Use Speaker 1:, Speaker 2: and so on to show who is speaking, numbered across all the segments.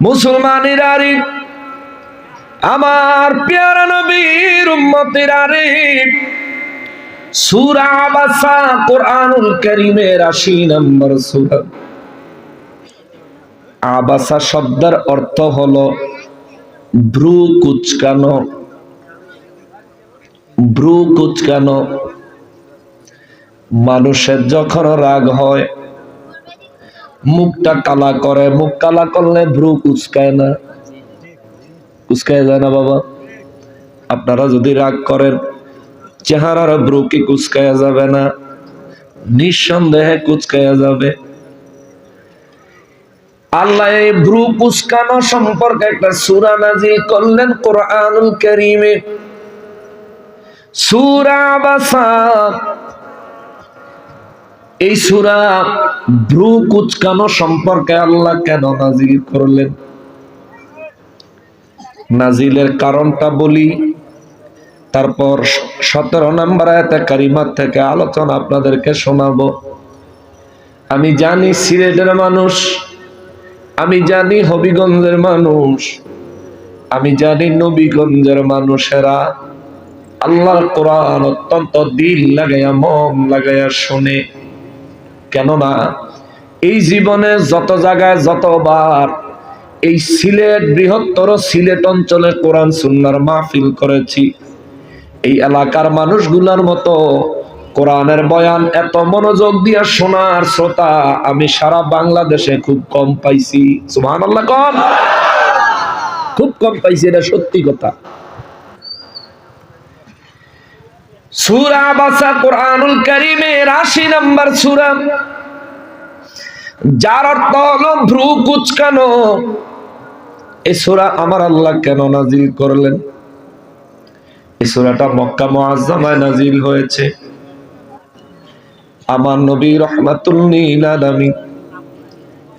Speaker 1: মুসলমানেরা রে, আমার প্যারা নবীর উম্মতেরা রে, সূরা আবাসা কোরআনুল কারীমের ৮০ নম্বর সূরা। আবাসা শব্দের অর্থ হলো ভ্রু কুঁচকানো। ভ্রু কুঁচকানো। মানুষের যখন রাগ হয় মুখটা কালা করে, মুখ কালা করলে ভ্রু কুঁচকায় না? কুঁচকায় যায় না বাবা? আপনারা যদি রাগ করেন চেহারার ভ্রু কি কুঁচকায়া যাবে না? নিঃসন্দেহে কুঁচকায়া যাবে। আল্লাহ এই ভ্রু কুঁচকানো সম্পর্কে একটা সূরা নাযিল করলেন কোরআনুল কারীমে, সূরা আবাসা। এই সূরা ভ্রু কুঁচকানো সম্পর্কে আল্লাহ কেন নাযিল করলেন, নাযিলের কারণটা বলি, তারপর ১৭ নম্বর আয়াতে কারিমা থেকে আলোচনা আপনাদেরকে শোনাবো। আমি জানি সিলেটের মানুষ, আমি জানি হবিগঞ্জের মানুষ, আমি জানি নবীগঞ্জের মানুষেরা আল্লাহর কোরআন অত্যন্ত দিল লাগাইয়া মন লাগাইয়া শোনে। কেননা এই জীবনে যত জায়গায় যতবার এই সিলেট, বৃহত্তর সিলেট অঞ্চলে কোরআন সুন্নাহর মাহফিল করেছি, এই এলাকার মানুষগুলোর মতো কোরআনের বয়ান এত মনোযোগ দিয়া শোনার শ্রোতা আমি সারা বাংলাদেশে খুব কম পাইছি। সুবহানাল্লাহ। কম, খুব কম পাইছি, এটা সত্যি কথা। সূরা আবাসা কোরআনুল কারীমের ৮০ নম্বর সূরা, যার অর্থ হলো ভ্রু কুঁচকানো। এই সূরা আমার আল্লাহ কেন নাযিল করলেন? এই সূরাটা মক্কা মুআজ্জামায় নাযিল হয়েছে। আমার নবী রাহমাতুল লিল আলামিন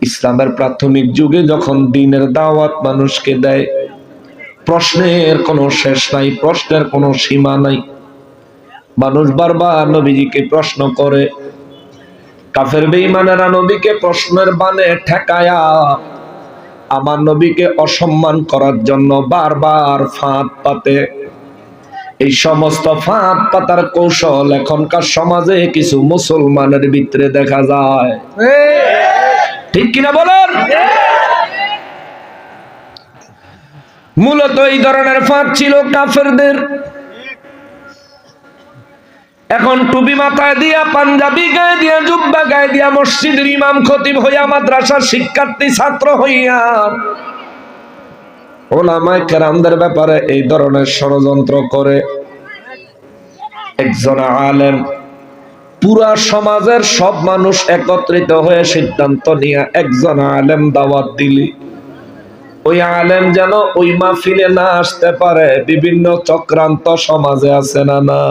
Speaker 1: ইসলামের প্রাথমিক যুগে যখন দ্বীনের দাওয়াত মানুষকে দেয়, প্রশ্নের কোনো শেষ নাই, প্রশ্নের কোনো সীমা নাই। মানুষ বারবার নবীজিকে প্রশ্ন করে, কাফের বেঈমানেরা নবীকে প্রশ্নের বানে ঠেকায়া আমার নবীকে অসম্মান করার জন্য বারবার ফাঁদ পাতে। এই সমস্ত ফাঁদ পাতার কৌশল এখনকার সমাজে কিছু মুসলমানের ভিতরে দেখা যায়, ঠিক কিনা বলেন? মূলত এই ধরনের ফাঁদ ছিল কাফেরদের। এখন টুপি মাথায় দিয়া, পাঞ্জাবি গায়ে দিয়া, জুব্বা গায়ে দিয়া, মসজিদের ইমাম খতিব হইয়া, মাদ্রাসার শিক্ষার্থী ছাত্র হইয়া ওলামায়ে কেরামদের ব্যাপারে এই ধরনের ষড়যন্ত্র করে। একজন আলেম পুরা সমাজের সব মানুষ একত্রিত হয়ে সিদ্ধান্ত নিয়ে একজন আলেম দাওয়াত দিলি, ওই আলেম যেন ওই মাহফিলে না আসতে পারে, বিভিন্ন চক্রান্ত সমাজে আছে না না?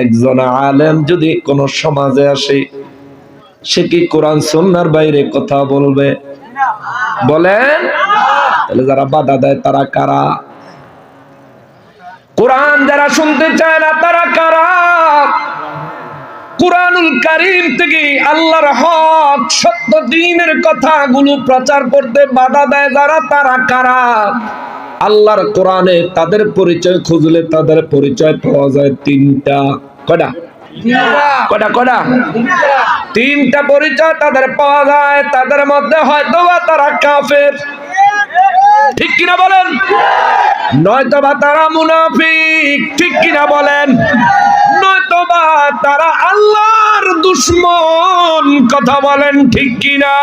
Speaker 1: একজন আলেম যদি কোন সমাজে আসে, সে কি কোরআন সুন্নাহর বাইরে কথা বলবে? বলেন। তাহলে যারা বাধা দেয় তারা কারা? কোরআন যারা শুনতে চায় না তারা কারা? কোরআনুল কারীম থেকে আল্লাহর হক সত্য দ্বীনের কথাগুলো প্রচার করতে বাধা দেয় যারা, তারা কারা? আল্লাহর কোরআনে তাদের পরিচয় খুঁজলে তাদের পরিচয় পাওয়া যায় তিনটা। কয়টা? কয়টা? কয়টা? তিনটা পরিচয় তাদের পাওয়া যায়। তাদের মধ্যে হয়তোবা তারা কাফের, ঠিক কিনা বলেন? নয়তোবা তারা মুনাফিক, ঠিক কিনা বলেন? নয়তোবা তারা আল্লাহর দুশমন, কথা বলেন ঠিক কিনা?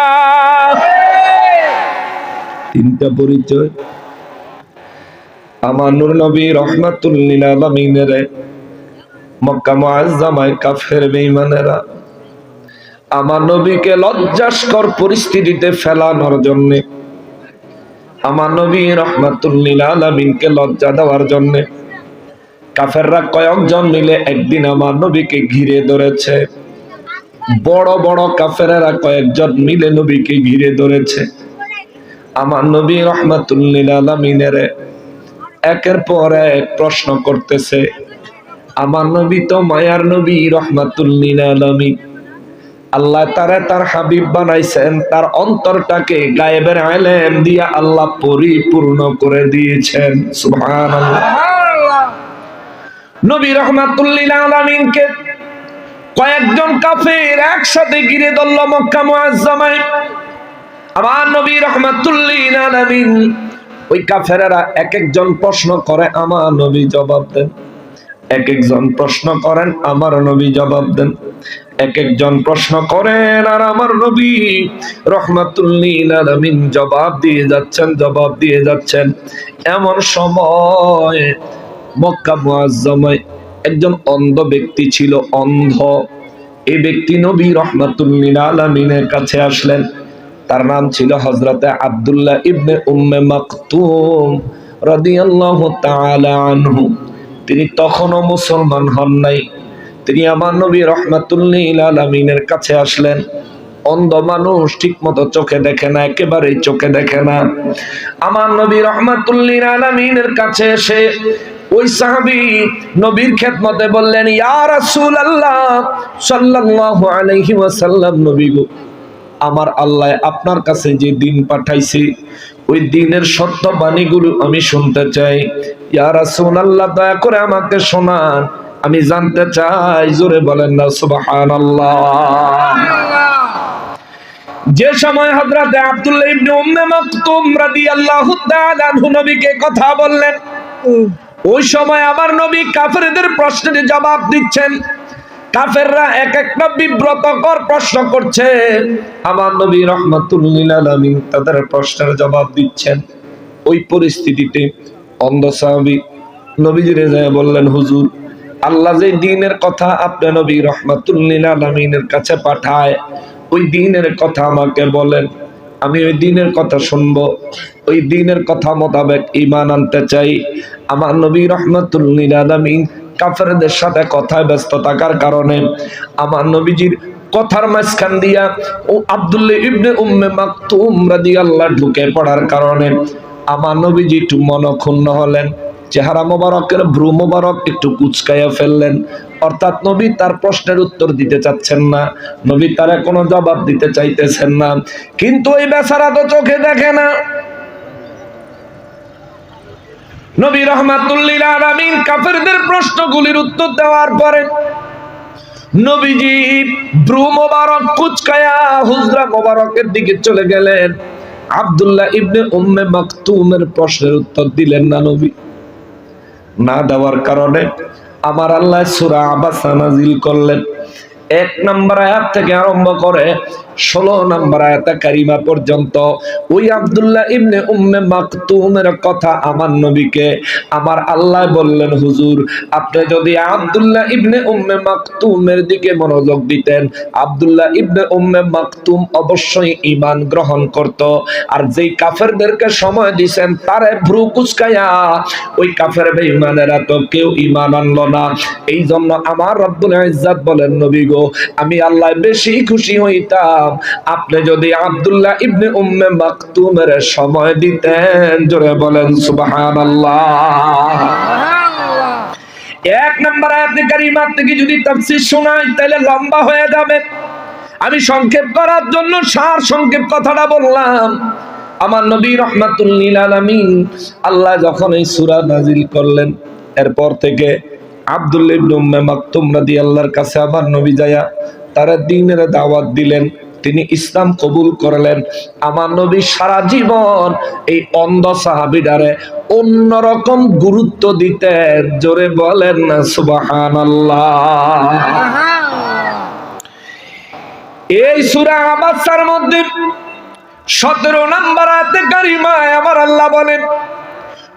Speaker 1: তিনটা পরিচয়। আমার নূর নবী রাহমাতুল লিল আলামিনের মক্কা মুআজ্জামায় কাফের বেঈমানেরা আমার নবীকে লজ্জাস্কর পরিস্থিতিতে ফেলানোর জন্য, আমার নবী রাহমাতুল লিল আলামিনকে লজ্জা দেওয়ার জন্য কাফেররা কয়েকজন মিলে একদিন আমার নবীকে ঘিরে ধরেছে। বড় বড় কাফেরেরা কয়েকজন মিলে নবীকে ঘিরে ধরেছে। আমার নবী রাহমাতুল লিল আলামিনের একের পর এক প্রশ্ন করতেছে। আমার নবী তো মায়ার নবী রাহমাতুল লিল আলামিন, আল্লাহ তারে তার হাবিব বানাইছেন, তার অন্তরটাকে গায়েবের ইলম দিয়া আল্লাহ পরিপূর্ণ করে দিয়েছেন। সুবহানাল্লাহ। নবী রাহমাতুল লিল আলামিনকে কয়েকজন কাফের একসাথে ঘিরে ধরল মক্কা মুআজ্জামায়। আমার নবী রাহমাতুল লিল আলামিন, ওই কাফেররা এক একজন প্রশ্ন করে, আমার নবী জবাব দেন। এক একজন প্রশ্ন করেন, আমার নবী জবাব দেন। এক একজন প্রশ্ন করেন, আর আমার নবী রাহমাতুল লিল আলামিন জবাব দিয়ে যাচ্ছেন, জবাব দিয়ে যাচ্ছেন। এমন সময় মক্কা মুআজ্জামায় একজন অন্ধ ব্যক্তি ছিল, অন্ধ। এই ব্যক্তি নবী রাহমাতুল লিল আলামিনের কাছে আসলেন। তার নাম ছিল হযরতে আব্দুল্লাহ ইবনে উম্মে মাকতুম রাদিয়াল্লাহু তাআলা আনহু। তিনি তখনও মুসলমান হন নাই। তিনি আমার নবী রাহমাতুল লিল আলামিনের কাছে আসলেন। অন্ধ মানুষ ঠিক মতো চোখে দেখে না, একেবারেই চোখে দেখে না। আমার নবী রাহমাতুল লিল আলামিনের কাছে এসে ওই সাহাবী নবীর খেদমতে বললেন, ইয়া রাসূলুল্লাহ সাল্লাল্লাহু আলাইহি ওয়াসাল্লাম, নবী গো, আমার আল্লাহ আপনার কাছে যে দিন পাঠাইছে, ওই দিনের সত্য বাণীগুলো আমি শুনতে চাই। ইয়া রাসূলুল্লাহ, দয়া করে আমাকে শোনান, আমি জানতে চাই। জোরে বলেন না সুবহানাল্লাহ। যে সময় হযরত আব্দুল্লাহ ইবনে উম্মে মাকতুম রাদিয়াল্লাহু তাআলা আনহু নবীকে কথা বললেন, ওই সময় আমার নবী কাফেরদের প্রশ্নের জবাব দিচ্ছেন। কাফেররা এক একটা বিব্রতকর প্রশ্ন করছে, আমার নবী রাহমাতুল লিল আলামিন তাদের প্রশ্নের জবাব দিচ্ছেন। ওই পরিস্থিতিতে অন্ধ সাহাবী নবীজিরে যায় বললেন, হুজুর, আল্লাহ যে দ্বীনের কথা আপনি নবী রাহমাতুল লিল আলামিনের কাছে পাঠায়, ওই দ্বীনের কথা আমাকে বলেন, আমি ওই দ্বীনের কথা শুনবো, ওই দ্বীনের কথা মোতাবেক ঈমান আনতে চাই। আমার নবী রাহমাতুল লিল আলামিন কাফেরদের সাথে কথায় ব্যস্ত থাকার কারণে আমার নবীজির কথার মাঝখান দিয়া ও আব্দুল্লাহ ইবনে উম্মে মাকতুম রাদিয়াল্লাহু ঢুকে পড়ার কারণে আমার নবীজি একটু মনক্ষুণ্ণ হলেন। চেহারা মোবারকের ভ্রু মোবারক একটু কুঁচকাইয়া ফেললেন। অর্থাৎ নবী তার প্রশ্নের উত্তর দিতে চাচ্ছেন না, নবী তার কোনো জবাব দিতে চাইতেছেন না। কিন্তু ওই বেচারা তো চোখে দেখে না। নবী রাহমাতুল লিল আলামিন কাফেরদের প্রশ্নগুলির উত্তর দেওয়ার পরে নবীজি ভ্রু মোবারক কুঁচকায়া হুজরা মোবারকের দিকে চলে গেলেন। আব্দুল্লাহ ইবনে উম্মে মাকতুমের প্রশ্নের উত্তর দিলেন না নবী। না দেওয়ার কারণে আমার আল্লাহ সূরা আবাসা নাযিল করলেন। 1 নম্বর আয়াত থেকে আরম্ভ করে 16 নম্বর আয়াতে কারিমা পর্যন্ত ওই আব্দুল্লাহ ইবনে উম্মে মাকতুমের কথা আমার নবীকে আমার আল্লাহ বললেন, হুজুর, আপনি যদি আব্দুল্লাহ ইবনে উম্মে মাকতুমের দিকে মনোযোগ দিতেন, আব্দুল্লাহ ইবনে উম্মে মাকতুম অবশ্যই ঈমান গ্রহণ করত। আর যেই কাফেরদেরকে সময় দিবেন তারে ভ্রু কুঁচকায়া ওই কাফের বেঈমানেরা তো কেউ ঈমান আনলো না। এই জন্য আমার রব্বুল ইজ্জত বলেন, নবী গো, আমি আল্লাহ বেশি খুশি হইতাম আপনি যদি আব্দুল্লাহ ইবনে উম্মে মাকতুমের সময় দিতেন। জোরে বলেন সুবহানাল্লাহ। 1 নম্বর আয়াতে কারিমা থেকে যদি তাফসীর শোনাই তাহলে লম্বা হয়ে যাবে। আমি সংক্ষেপ করার জন্য সার সংক্ষেপ কথাটা বললাম। আমার নবী রাহমাতুল লিল আলামিন আল্লাহ যখন এই সূরা নাযিল করলেন, এরপর থেকে আব্দুল্লাহ ইবনে উম্মে মাকতুম রাদিয়াল্লাহর কাছে আমার নবী যায়া তারা দ্বীনের দাওয়াত দিলেন। তিনি ইসলাম কবুল করলেন। আমার নবী সারা জীবন এই অন্ধ সাহাবীটারে অন্যরকম গুরুত্ব দিতেন। জোরে বলেন না সুবহানাল্লাহ। এই সূরা আবাসার মধ্যে 17 নম্বর আয়াতে কারিমায় আমার আল্লাহ বলেন,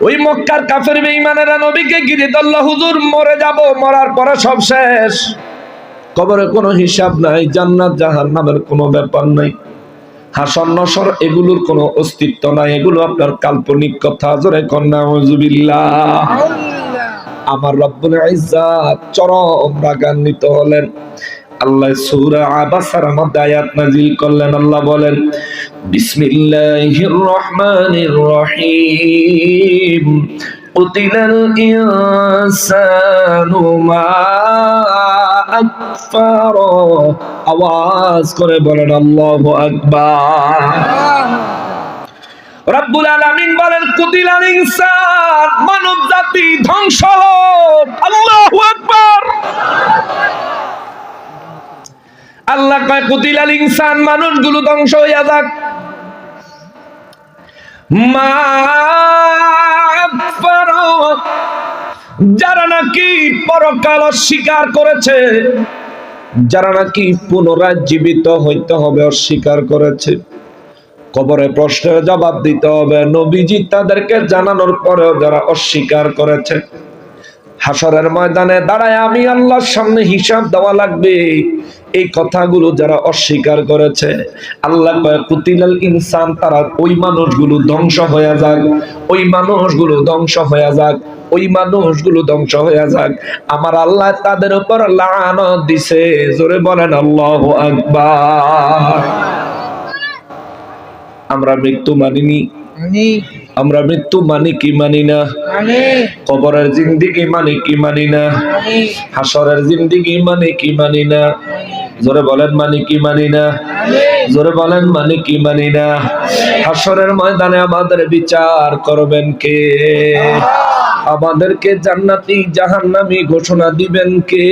Speaker 1: ওই মক্কার কাফের বেঈমানেরা নবীকে ঘিরে ধরল, হুজুর মরে যাব, মরার পরে সব শেষ, কবরে কোনো হিসাব নাই, জান্নাত জাহান্নামের কোনো ব্যাপার নাই, হাসর নসর এগুলোর কোনো অস্তিত্ব নাই, এগুলো আপনার কাল্পনিক কথা। জোরে কোন নাউযুবিল্লাহ। আমার রব্বুল ইজ্জত চরম রাগান্বিত হলেন। আল্লাহ সূরা আবাসার মধ্যে আয়াত নাযিল করলেন। আল্লাহ বলেন, বিসমিল্লাহির রহমানির রহিম, কুতিলাল ইনসানু মা আকফার। আওয়াজ করে বলেন আল্লাহু আকবার। রব্বুল আলামিন বলেন কুতিলাল ইনসান, মানব জাতি ধ্বংস হোক। আল্লাহু আকবার। আল্লাহ কয় কুতিলাল ইনসান, মানুষগুলো ধ্বংস হইয়া যাক। মা আকফার, যারা নাকি পরকাল অস্বীকার করেছে, যারা নাকি পুনরায় জীবিত হইতে হবে অস্বীকার করেছে, কবরে প্রশ্নের জবাব দিতে হবে নবীজি তাদেরকে জানানোর পরেও যারা অস্বীকার করেছে, হাসরের ময়দানে দাঁড়ায় আমি আল্লাহর সামনে হিসাব দেওয়া লাগবে, এই কথাগুলো যারা অস্বীকার করেছে, আল্লাহ কয় কুতিলাল ইনসান, তারা ওই মানুষগুলো ধ্বংস হয়ে যাক, ওই মানুষগুলো ধ্বংস হয়ে যাক, ওই মানুষগুলো ধ্বংস হয়ে যাক। আমার আল্লাহ তাদের উপর লানত দিছে। জোরে বলেন আল্লাহু আকবার। আমরা মৃত্যু মানিনি, আমরা মৃত্যু মানি কি মানি না? কবরের জিন্দেগি মানি কি মানি না? হাসরের জিন্দেগি মানি কি মানি না? জোরে বলেন মানি কি মানি না? জোরে বলেন মানি কি মানি না? হাসরের ময়দানে আমাদের বিচার করবেন কে? আমাদেরকে জান্নাতি জাহান্নামী ঘোষণা দিবেন কে?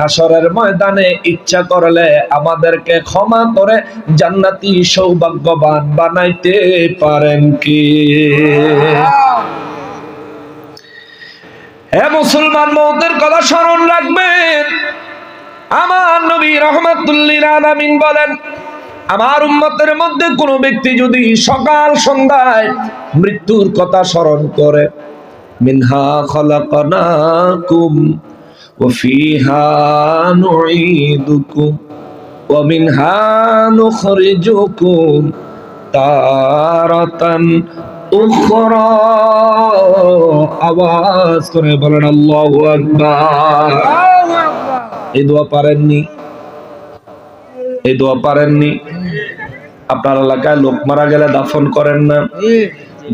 Speaker 1: হাসরের ময়দানে ইচ্ছা করলে আমাদেরকে ক্ষমা করে জান্নাতি সৌভাগ্যবান বানাইতে পারেন কে? হে মুসলমান, মওতের কথা স্মরণ রাখবেন। আমার নবী রাহমাতুল লিল আলামিন বলেন, আমার উম্মতের মধ্যে কোন ব্যক্তি যদি সকাল সন্ধ্যায় মৃত্যুর কথা স্মরণ করে, মিনহা খলাকনাকুম ওয়া ফিহা নুঈদুকুম ওয়া মিনহা নুখরিজুকুম তারাতান উখরা। আওয়াজ করে বলেন আল্লাহু আকবার। এই দোয়া পারেননি? এই দোয়া পারেননি? আপনার এলাকায় লোক মারা গেলে দাফন করেন না?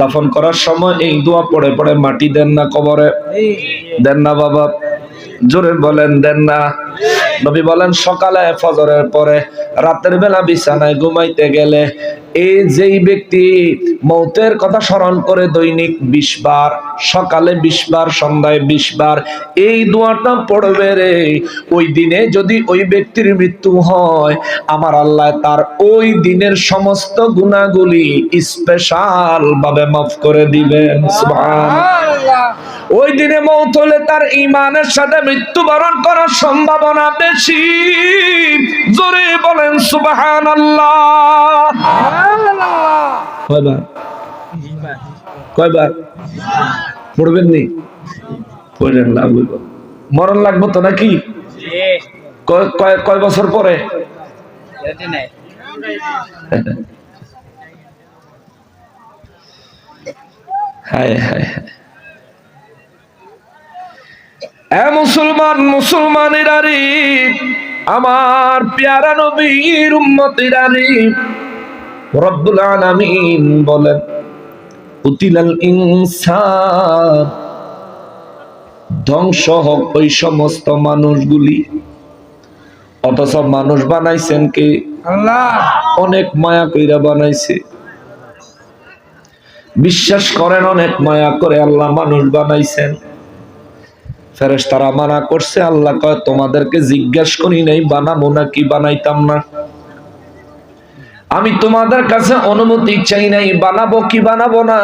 Speaker 1: দাফন করার সময় এই দোয়া পড়ে পড়ে মাটি দেন না কবরে? দেন না বাবা? জোরে বলেন দেন না? নবী বলেন সকালে ফজরের পরে রাতের বেলা বিছানায় ঘুমাইতে গেলে এই যেই ব্যক্তি মওতের কথা স্মরণ করে দৈনিক 20 বার, সকালে 20 বার, সন্ধ্যায় 20 বার এই দোয়াটা পড়বে রে, ওই দিনে যদি ওই ব্যক্তির মৃত্যু হয়, আমার আল্লাহ তার ওই দিনের সমস্ত গুনাহগুলি স্পেশাল ভাবে মাফ করে দিবেন। সুবহানাল্লাহ। ওই দিনে মওত হলে তার ঈমানের সাথে মৃত্যুবরণ করার সম্ভাবনা বেশি। জোরে বলেন সুবহানাল্লাহ। কয়বার? কয়বার পড়বেন নি? পড়েন না, মরণ লাগবে তো নাকি? কয় বছর পরে? হায় হায় হায়। এ মুসলমান, মুসলমানেরা রে, আমার প্যারা নবীর উম্মতেরা রে, রব্বুল আলামিন বলেন কুতিলাল ইনসান, ধ্বংস হোক ওই সমস্ত মানুষগুলি। অথচ মানুষ বানাইছেন কে? আল্লাহ। অনেক মায়া কইরা বানাইছে। বিশ্বাস করেন, অনেক মায়া করে আল্লাহ মানুষ বানাইছেন। ফেরেশতারা মানা করছে, আল্লাহ কয় তোমাদেরকে জিজ্ঞাসা করি নাই বানাবো নাকি বানাইতাম না? আমি তোমাদের কাছে অনুমতি চাই নাই বানাবো কি বানাবো না।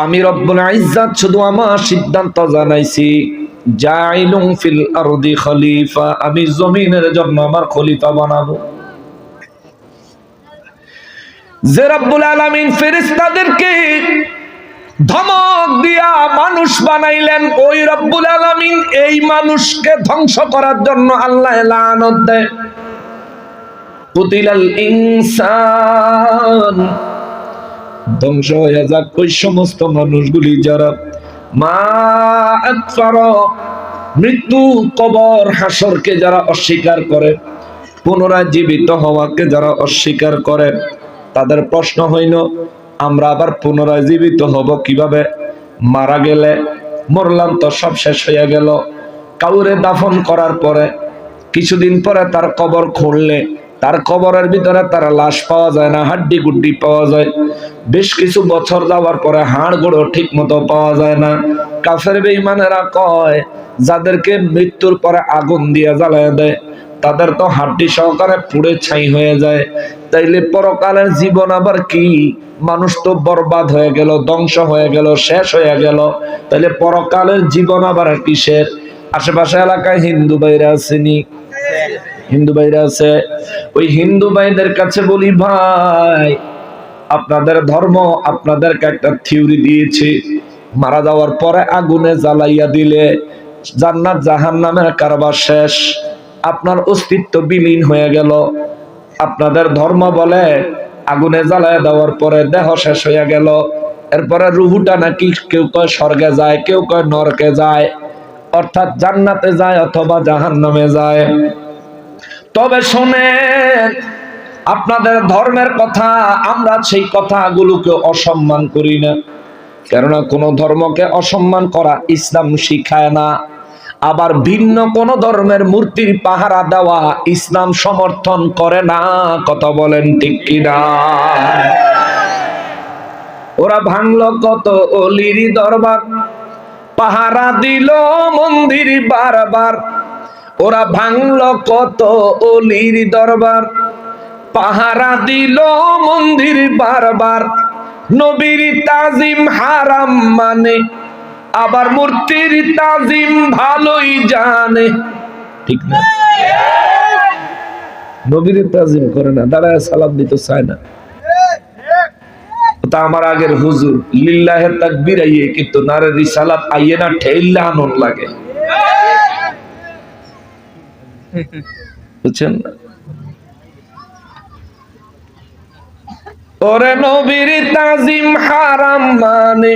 Speaker 1: আমি রব্বুল ইজ্জত শুধু আমার সিদ্ধান্ত জানাইছি, জাইলুম ফিল আরদি খলিফা, আমি জমিনের জন্য আমার খলিফা বানাবো। যে রব্বুল আলামিন ফেরেশতাদেরকে ধমক দিয়া মানুষ বানাইলেন, ওই রব্বুল আলামিন এই মানুষকে ধ্বংস করার জন্য আল্লাহ লানত দেয়। কুতিলাল ইনসান, ধ্বংস হয়ে যাক ওই সমস্ত মানুষগুলি যারা মা আকফার, মৃত্যু, কবর, হাসরকে যারা অস্বীকার করে, পুনরায় জীবিত হওয়াকে যারা অস্বীকার করে। তাদের প্রশ্ন হইল আমরা আবার পুনরায় জীবিত হব কিভাবে? মারা গেলে, মরলাম তো সব শেষ হয়ে গেল। কাউরে দাফন করার পরে কিছুদিন পরে তার কবর খুঁড়লে তার কবরের ভিতরে তার লাশ পাওয়া যায় না, হাড্ডি গুড্ডি পাওয়া যায়। বেশ কিছু বছর যাওয়ার পরে হাড় গোড়ো ঠিক মতো পাওয়া যায় না। কাফের বেঈমানেরা কয়, যাদেরকে মৃত্যুর পরে আগুন দিয়ে জ্বালায় দেয় তাদের তো হাড্ডি সহকারে পুড়ে ছাই হয়ে যায়। তাইলে পরকালের জীবন আবার কি? মানুষ তো বরবাদ হয়ে গেল, ধ্বংস হয়ে গেল, শেষ হয়ে গেল। তাইলে পরকালের জীবন আবার কিসের? আশেপাশে এলাকায় হিন্দু ভাইরা আসেনি? হিন্দু ভাইরা আছে। ওই হিন্দু ভাইদের কাছে বলি, ভাই আপনাদের ধর্ম আপনাদেরকে একটা থিওরি দিয়েছে, মারা যাওয়ার পরে আগুনে জ্বালাইয়া দিলে জান্নাত জাহান্নামের কারবার শেষ, আপনার অস্তিত্ব বিলীন হয়ে গেল। আপনাদের ধর্ম বলে আগুনে জ্বালায় দেওয়ার পরে দেহ শেষ হয়ে গেল, এরপরে রুহুটা নাকি কেউ কয় স্বর্গে যায়, কেউ কয় নরকে যায়, অর্থাৎ জান্নাতে যায় অথবা জাহান্নামে যায়। তবে শোনেন, আপনাদের ধর্মের কথা, আমরা সেই কথাগুলোকে অসম্মান করি না, কেননা কোন ধর্মকে অসম্মান করা ইসলাম শিখায় না। আবার ভিন্ন কোন ধর্মের মূর্তির পাহারা দেওয়া ইসলাম সমর্থন করে না। কথা বলেন ঠিক কিনা? ওরা ভাঙলো কত অলির দরবার, পাহারা দিল মন্দির বারবার। ওরা ভাঙলো কত অলির দরবার, পাহারা দিল মন্দির বারবার। নবীর তাজিম হারাম মানে, আবার মূর্তির তাজিম ভালোই জানে। ঠিক না? নবীর তাজিম করে না, দাঁড়ায় সালাম দিতে চায় না। তা আমার আগের হুজুর লিল্লাহে তাকবীর আইয়ে কিন্তু নারে রিসালাত আইয়ে না, ঠেইলা আনন লাগে। বুঝছেন না? ওরে নবীর তাজিম হারাম মানে,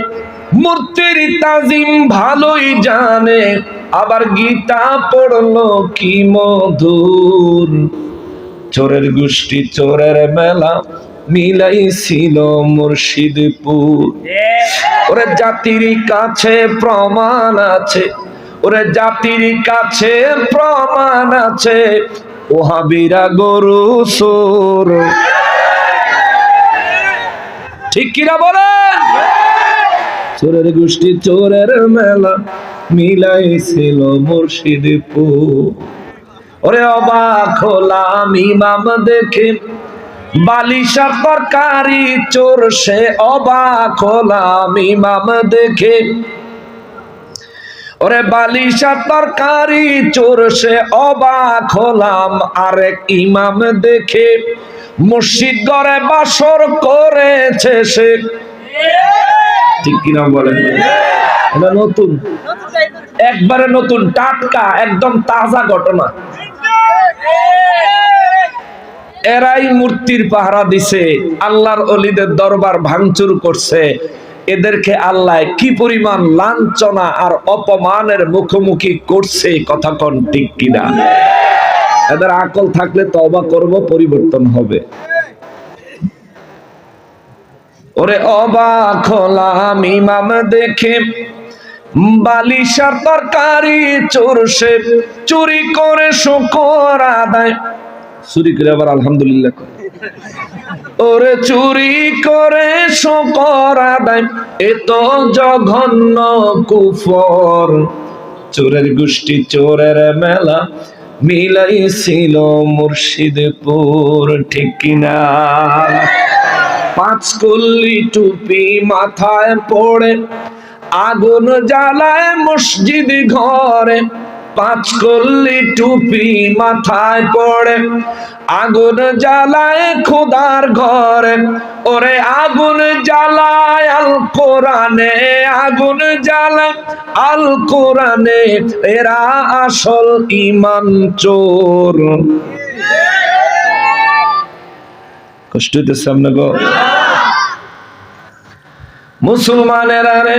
Speaker 1: মূর্তির তাজিম ভালোই জানে। আবার গীতা পড়লো কি মধুর, চোরের গোষ্ঠী চোরের মেলা মিলাইছিল মুর্শিদপুর। ওরে জাতির কাছে প্রমাণ আছে, ওরে জাতির কাছে প্রমাণ আছে, ওহাবিরা গরু চোর। ঠিক কিনা বলেন? চোরের গোষ্ঠী চোরের মেলা মিলাইছিল মুর্শিদপুর। ওরে অবাক হলাম ইমাম দেখে, বালিশার তরকারি চোর সে। অবাক হলাম ইমাম দেখে, ওরে বালিশার তরকারি চোর সে। অবাক হলাম আরেক ইমাম দেখে, মসজিদ ঘরে বাসর করেছে সে। ঠিক কিনা বলেন? এটা নতুন, একবারে নতুন, টাটকা, একদম তাজা ঘটনা। এরাই মূর্তির পাহারা দিছে, আল্লাহর ওলিদের দরবার ভাঙচুর করছে। এদেরকে আল্লাহ কি পরিমাণ লাঞ্ছনা আর অপমানের মুখোমুখি করছে, কথা কোন ঠিক কিনা? এদের আকল থাকলে তওবা করব, পরিবর্তন হবে। ওরে অবাক হলাম ইমাম দেখে, বালিশার তরকারি চোর সে। চুরি করে শুকর আদায়, চুরি করে আবার আলহামদুলিল্লাহ। ওরে চুরি করে শুকর আদায়, এ তো জঘন্য কুফর। চোরের গোষ্ঠী চোরের মেলা মিলাইছিল মুর্শিদপুর। ঠিক কিনা? পাঁচ কল্লি টুপি মাথায় পড়ে, আগুন জ্বালায় মসজিদ ঘরে। পাঁচ কল্লি টুপি মাথায় পড়ে, আগুন জ্বালায় খোদার ঘরে। ওরে আগুন জ্বালায় আল কোরআনে, আগুন জ্বালায় আল কোরআনে। এরা আসল ঈমান চোর। কষ্ট হইতেছে সামনে গো মুসলমানেরা রে,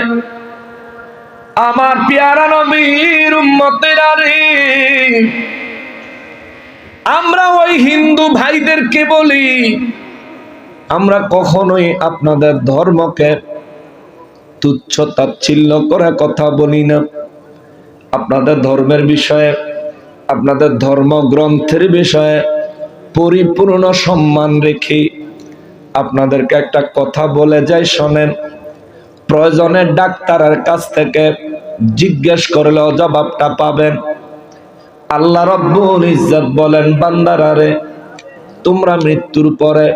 Speaker 1: আমার পেয়ারা নবীর উম্মতেরা রে, আমরা ওই হিন্দু ভাইদেরকে বলি, আমরা কখনোই আপনাদের ধর্মকে তুচ্ছ তাচ্ছিল্য করে কথা বলি না। আপনাদের ধর্মের বিষয়ে, আপনাদের ধর্মগ্রন্থের বিষয়ে পরিপূর্ণ সম্মান রেখে আপনাদেরকে একটা কথা বলে যাই, শোনেন। প্রয়োজনে ডাক্তারের কাছ থেকে জিজ্ঞেস করলেও জবাবটা পাবেন। আল্লাহ রাব্বুল ইজ্জত বলেন, বান্দারারে তোমরা মৃত্যুর পরে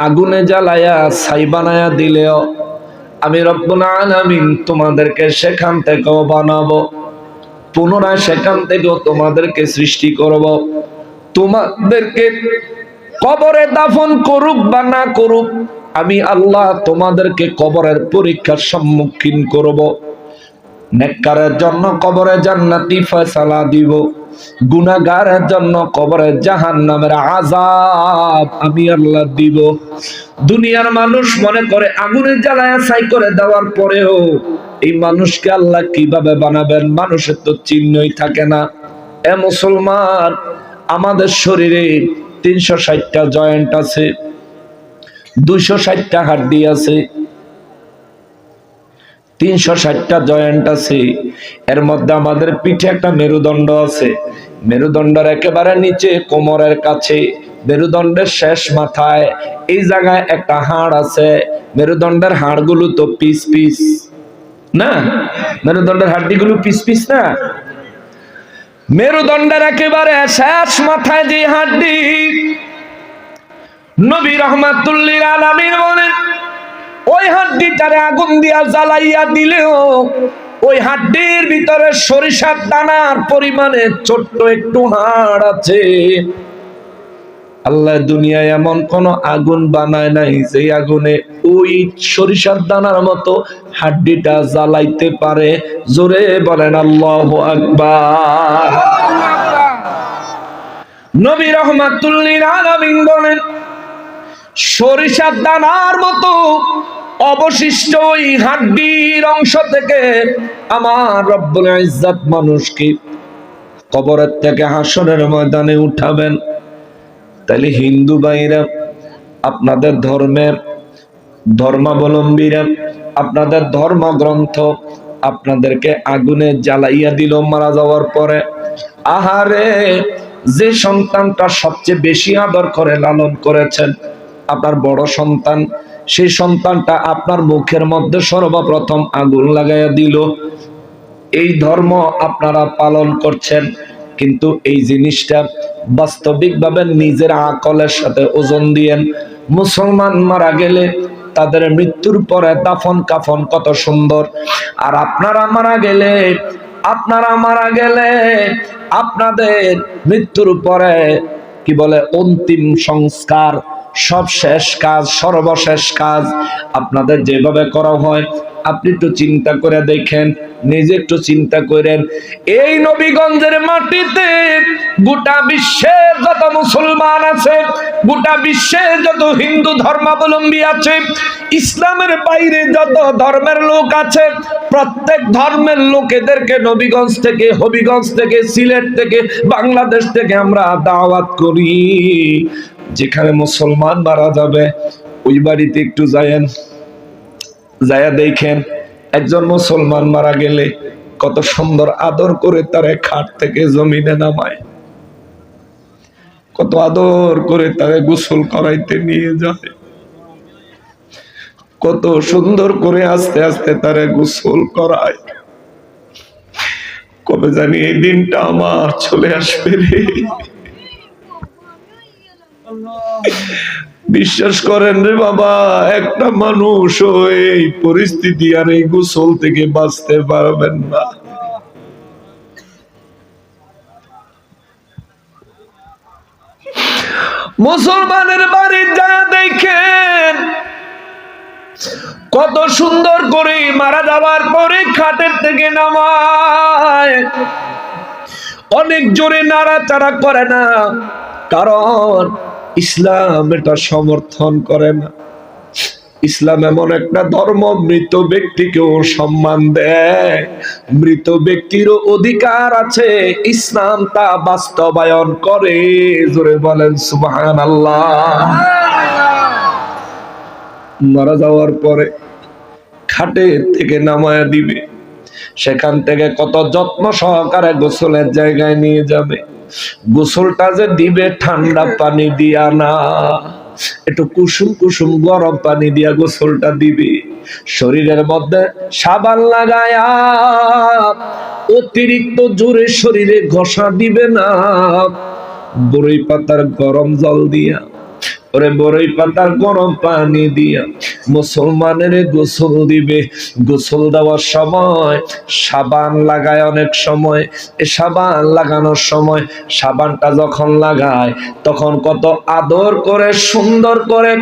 Speaker 1: আগুনে জ্বালায়া ছাই বানায়া দিলেও আমি রব্বুল আলামিন তোমাদেরকে সেখান থেকেও বানাবো, পুনরায় সেখান থেকেও তোমাদেরকে সৃষ্টি করব। তোমাদেরকে কবরে দাফন করুক বা না করুক, আমি আল্লাহ তোমাদেরকে কবরের পরীক্ষার সম্মুখীন করব। নেককারের জন্য কবরে জান্নাতি ফয়সালা দিব, গুনাহগারের জন্য কবরে জাহান্নামের আযাব আমি আল্লাহ দিব। দুনিয়ার মানুষ মনে করে আগুনে জ্বালায়া ছাই করে দেওয়ার পরেও এই মানুষকে আল্লাহ কিভাবে বানাবেন, মানুষের তো চিহ্নই থাকে না। এ মুসলমান, আমাদের শরীরে 360টা জয়েন্ট আছে, 260টা হাড্ডি আছে, 360টা জয়েন্ট আছে। এর মধ্যে আমাদের পিঠে একটা মেরুদণ্ড আছে, মেরুদণ্ডের একেবারে নিচে কোমরের কাছে, মেরুদণ্ডের শেষ মাথায় এই জায়গায় একটা হাড় আছে। মেরুদণ্ডের হাড়গুলো তো পিস পিস না, মেরুদণ্ডের হাড্ডিগুলো পিস পিস না। মেরুদণ্ডের একেবারে শেষ মাথায় যে হাড্ডি, নবী রাহমাতুল লিল আলামিন বলেন, ওই হাড্ডিটারে আগুন দিয়া জ্বালাইয়া দিলেও ওই হাড্ডির ভিতরে সরিষার দানার পরিমাণে ছোট্ট একটু হাড় আছে। আল্লাহ দুনিয়ায় এমন কোন আগুন বানায় নাই যে আগুনে ওই সরিষার দানার মতো হাড্ডিটা জ্বালাইতে পারে। জোরে বলেন আল্লাহু আকবার। নবী রাহমাতুল লিল আলামিন বলেন, সরিষার দানার মতো অবশিষ্ট ওই হাড্ডির অংশ থেকে আমার রব্বুল ইজ্জত মানুষকে কবরের থেকে হাসরের ময়দানে উঠাবেন। তাহলে হিন্দু ভাইরা, আপনাদের ধর্মের ধর্মাবলম্বীরা, আপনাদের ধর্মগ্রন্থ আপনাদেরকে আগুনে জ্বালাইয়া দিল মারা যাওয়ার পরে। আহারে, যে সন্তানটা সবচেয়ে বেশি আদর করে লালন করেছেন, আপনার বড় সন্তান, সেই সন্তানটা আপনার মুখের মধ্যে সর্বপ্রথম আগুন লাগাইয়া দিল। এই ধর্ম আপনারা পালন করছেন, কিন্তু এই জিনিসটা বাস্তবিকভাবে নিজের আকলের সাথে ওজন দিয়েন। মুসলমান মারা গেলে তাদের মৃত্যুর পরে দাফন কাফন কত সুন্দর, আর আপনারা মারা গেলে আপনাদের মৃত্যুর পরে কি বলে, অন্তিম সংস্কার, সব শেষ কাজ, সর্বশেষ কাজ আপনাদের যেভাবে করা হয়। আপনি একটু চিন্তা করে দেখেন, নিজে একটু চিন্তা করেন। এই নবীগঞ্জের মাটিতে গোটা বিশ্বে যত মুসলমান আছে, গোটা বিশ্বে যত হিন্দু ধর্মাবলম্বী আছে, ইসলামের বাইরে যত ধর্মের লোক আছে, প্রত্যেক ধর্মের লোকেদেরকে নবীগঞ্জ থেকে, হবিগঞ্জ থেকে, সিলেট থেকে, বাংলাদেশ থেকে আমরা দাওয়াত করি। যেখানে মুসলমান মারা যাবে ওই বাড়িতে একটু যায়েন, যায়া দেখেন একজন মুসলমান মারা গেলে কত সুন্দর আদর করে তারে খাট থেকে জমিনে নামায়, কত আদর করে তারে গোসল করাইতে নিয়ে যায়, কত সুন্দর করে আস্তে আস্তে তারে গোসল করায়। কবে জানি এই দিনটা আমার চলে আসবে রে। বিশ্বাস করেন রে বাবা, একটা মানুষ এই পরিস্থিতি আর এই গোসল থেকে বাঁচতে পারবেন না। মুসলমানের বাড়ি যা দেখেন কত সুন্দর করে মারা যাওয়ার পরে খাটের থেকে নামায়, অনেক জোরে নাড়াচাড়া করে না, কারণ ইসলাম এটা সমর্থন করে না। ইসলাম এমন একটা ধর্ম, মৃত ব্যক্তিকেও সম্মান দেয়, মৃত ব্যক্তিরও অধিকার আছে, ইসলাম তা বাস্তবায়ন করে। জোরে বলেন সুবহানাল্লাহ। মারা যাওয়ার পরে খাটের থেকে নামায়া দিবে, সেখান থেকে কত যত্ন সহকারে গোসলের জায়গায় নিয়ে যাবে। গোসলটা যে দিবে ঠান্ডা পানি দিয়া না, একটু কুসুম কুসুম গরম পানি দিয়া গোসলটা দিবে। শরীরের মধ্যে সাবান লাগায়া অতিরিক্ত জোরে শরীরে ঘষা দিবে না, বড়ই পাতার গরম জল দিয়া, ওরে বড়ই পাতার গরম পানি দিয়া মুসলমানের গোসল দিবে। গোসল দেওয়ার সময় সাবান লাগায়, অনেক সময় এ সাবান লাগানোর সময় সাবানটা যখন লাগায় তখন কত আদর করে, সুন্দর করে,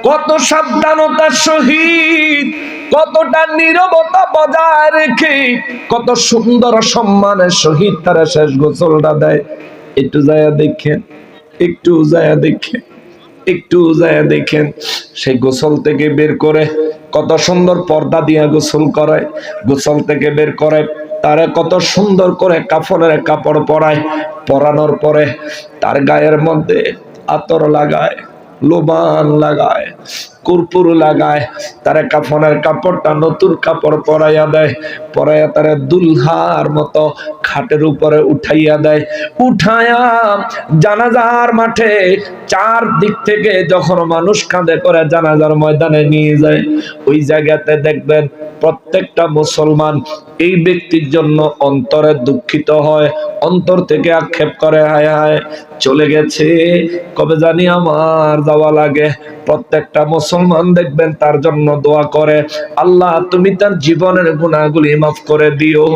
Speaker 1: কত সাবধানতার সহিত, কতটা নীরবতা বজায় রেখে, কত সুন্দর সম্মানের সহিত তারা শেষ গোসলটা দেয়। একটু যায়া দেখেন, একটু যায়া দেখেন, একটু যায় দেখেন। সেই গোসল থেকে বের করে কত সুন্দর পর্দা দিয়া গোসল করায়, গোসল থেকে বের করে তারে কত সুন্দর করে কাফনের কাপড় পরায়, পরানোর পরে তার গায়ের মধ্যে আতর লাগায়, লোবান লাগায়, কর্পূর লাগায়, তারে কাফনের কাপড়টা নতুন কাপড় পরাইয়া দেয়, পরাইয়া তারে দুলহার মতো খাটের উপরে উঠাইয়া দেয়। উঠায়া জানাজার মাঠে চার দিক থেকে যখন মানুষ কাঁধে করে জানাজার ময়দানে নিয়ে যায়, ওই জায়গাতে দেখবেন প্রত্যেকটা মুসলমান এই ব্যক্তির জন্য অন্তরে দুঃখিত হয়, অন্তর থেকে আক্ষেপ করে, হায় হায় চলে গেছে, কবে জানি আমার যাওয়া লাগে। প্রত্যেকটা মুসলমান দেখবেন তার জন্য দোয়া করে, আল্লাহ তুমি তার জীবনের গুনাহগুলি মাফ করে দিও।